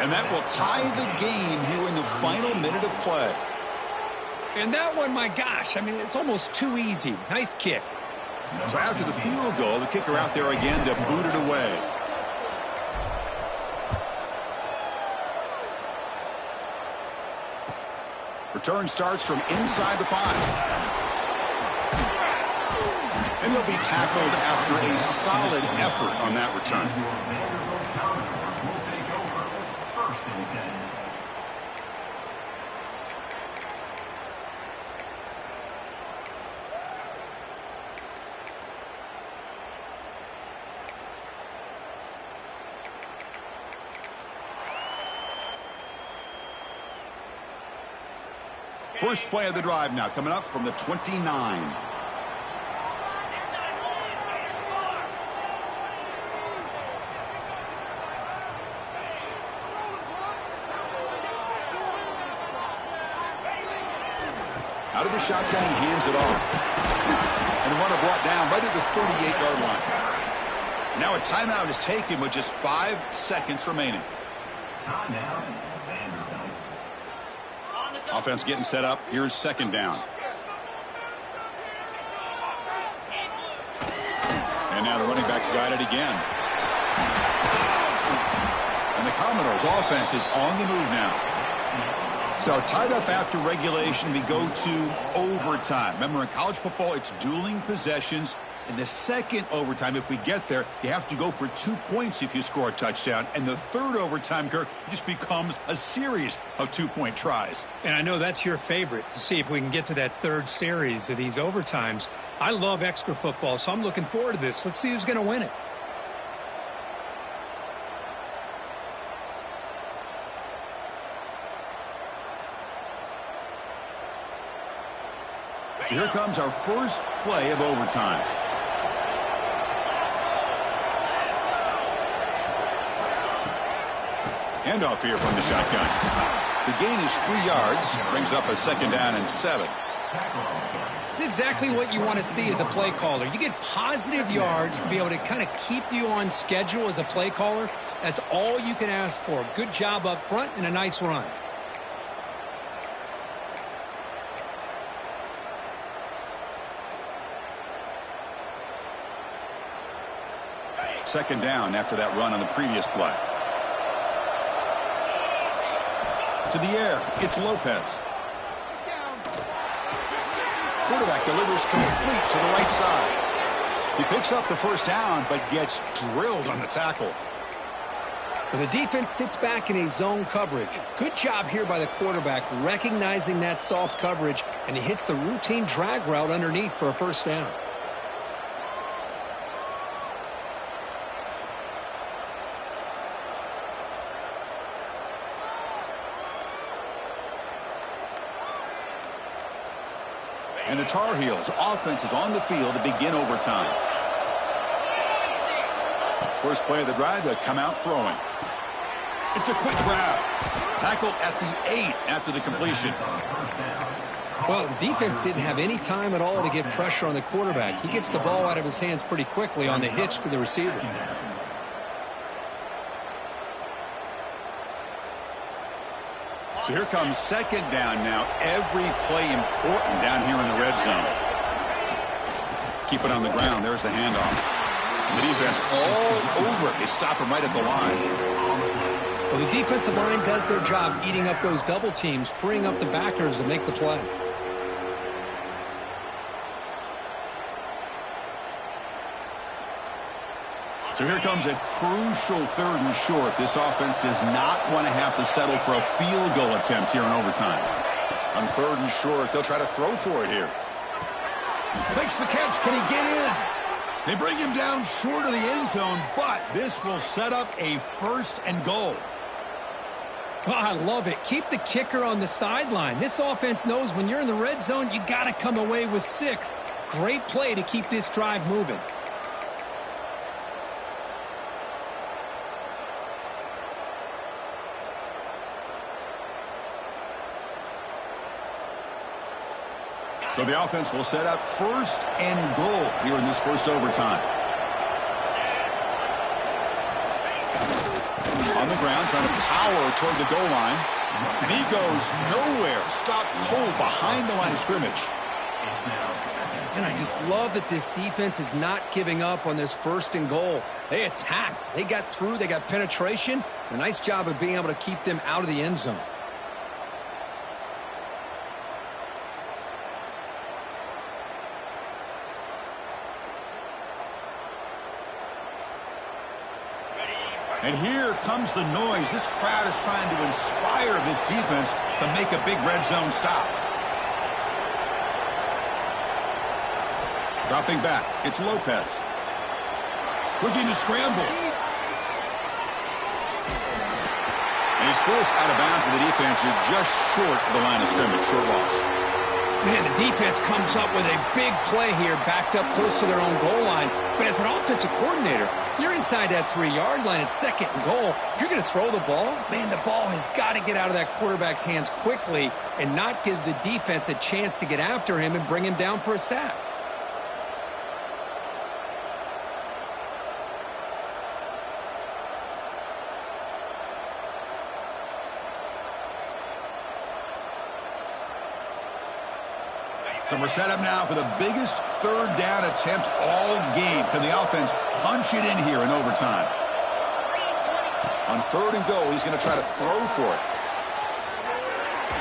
Speaker 1: And that will tie the game here in the final minute of play.
Speaker 3: And that one, my gosh, I mean, it's almost too easy. Nice kick.
Speaker 1: So after the field goal, the kicker out there again to boot it away. Return starts from inside the 5. And he'll be tackled after a solid effort on that return. First play of the drive now coming up from the 29. Out of the shotgun, he hands it off. And the runner brought down right at the 38-yard line. Now a timeout is taken with just 5 seconds remaining. Offense getting set up. Here's second down. And now the running back's got it again. And the Commodores' offense is on the move now. So tied up after regulation, we go to overtime. Remember, in college football, it's dueling possessions. In the second overtime, if we get there, you have to go for 2 points if you score a touchdown. And the third overtime, Kirk, just becomes a series of 2-point tries.
Speaker 3: And I know that's your favorite, to see if we can get to that third series of these overtimes. I love extra football, so I'm looking forward to this. Let's see who's going to win it.
Speaker 1: So here comes our first play of overtime. Handoff here from the shotgun. The gain is 3 yards, brings up a second down and 7.
Speaker 3: It's exactly what you want to see as a play caller. You get positive yards to be able to kind of keep you on schedule as a play caller. That's all you can ask for. Good job up front and a nice run.
Speaker 1: Second down after that run on the previous play. To the air, it's Lopez. Quarterback delivers complete to the right side. He picks up the first down, but gets drilled on the tackle.
Speaker 2: Well, the defense sits back in a zone coverage. Good job here by the quarterback recognizing that soft coverage, and he hits the routine drag route underneath for a first down.
Speaker 1: And the Tar Heels offense is on the field to begin overtime. First play of the drive, they come out throwing. It's a quick grab. Tackled at the 8 after the completion.
Speaker 2: Well, the defense didn't have any time at all to get pressure on the quarterback. He gets the ball out of his hands pretty quickly on the hitch to the receiver.
Speaker 1: So here comes second down now. Every play important down here in the red zone. Keep it on the ground. There's the handoff. The defense all over it. They stop him right at the line.
Speaker 2: Well, the defensive line does their job eating up those double teams, freeing up the backers to make the play.
Speaker 1: So here comes a crucial 3rd and short. This offense does not want to have to settle for a field goal attempt here in overtime. On 3rd and short, they'll try to throw for it here. Makes the catch. Can he get in? They bring him down short of the end zone, but this will set up a 1st and goal.
Speaker 3: Oh, I love it. Keep the kicker on the sideline. This offense knows when you're in the red zone, you got to come away with 6. Great play to keep this drive moving.
Speaker 1: So the offense will set up 1st and goal here in this first overtime. On the ground, trying to power toward the goal line. And he goes nowhere. Stopped cold behind the line of scrimmage.
Speaker 2: And I just love that this defense is not giving up on this 1st and goal. They attacked. They got through. They got penetration. A nice job of being able to keep them out of the end zone.
Speaker 1: And here comes the noise. This crowd is trying to inspire this defense to make a big red zone stop. Dropping back, it's Lopez. Looking to scramble. And he's forced out of bounds with the defense. You're just short of the line of scrimmage. Short loss.
Speaker 3: Man, the defense comes up with a big play here, backed up close to their own goal line. But as an offensive coordinator, you're inside that 3-yard line. It's 2nd and goal. If you're going to throw the ball, man, the ball has got to get out of that quarterback's hands quickly and not give the defense a chance to get after him and bring him down for a sack.
Speaker 1: So we're set up now for the biggest 3rd down attempt all game. Can the offense punch it in here in overtime? On 3rd and goal, he's going to try to throw for it.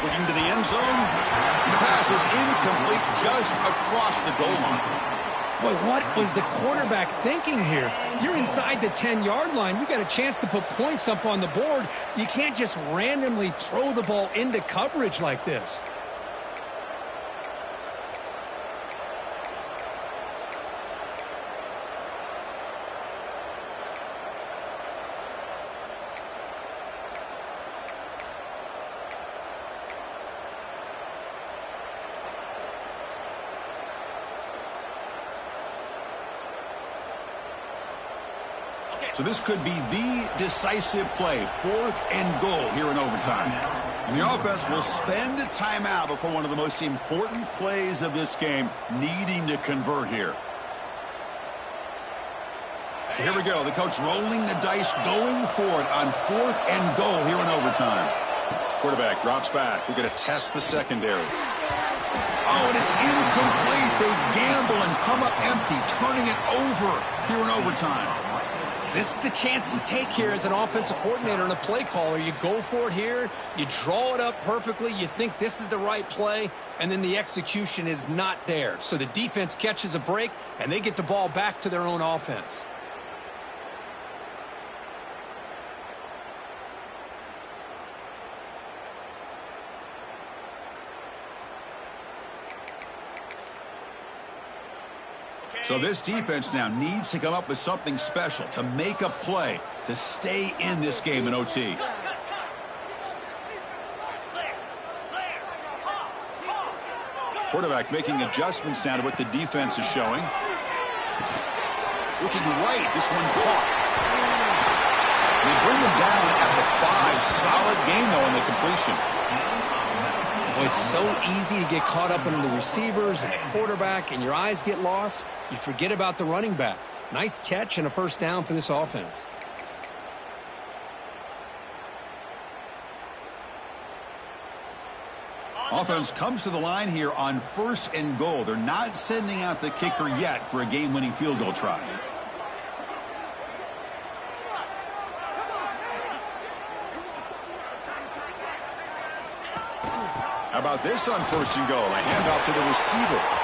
Speaker 1: Looking to the end zone. And the pass is incomplete just across the goal line.
Speaker 3: Boy, what was the quarterback thinking here? You're inside the 10-yard line. You got a chance to put points up on the board. You can't just randomly throw the ball into coverage like this.
Speaker 1: So this could be the decisive play, 4th and goal here in overtime. And the offense will spend a timeout before one of the most important plays of this game, needing to convert here. So here we go. The coach rolling the dice, going for it on 4th and goal here in overtime. Quarterback drops back. We're going to test the secondary. Oh, and it's incomplete. They gamble and come up empty, turning it over here in overtime.
Speaker 3: This is the chance you take here as an offensive coordinator and a play caller. You go for it here. You draw it up perfectly. You think this is the right play, and then the execution is not there. So the defense catches a break, and they get the ball back to their own offense.
Speaker 1: So this defense now needs to come up with something special to make a play to stay in this game in OT. Quarterback making adjustments now to what the defense is showing. Looking right, this one caught. They bring them down at the 5. Solid gain, though, in the completion.
Speaker 2: Well, it's so easy to get caught up in the receivers and the quarterback, and your eyes get lost. You forget about the running back. Nice catch and a first down for this offense.
Speaker 1: Offense comes to the line here on 1st and goal. They're not sending out the kicker yet for a game-winning field goal try. How about this on 1st and goal? A handoff to the receiver.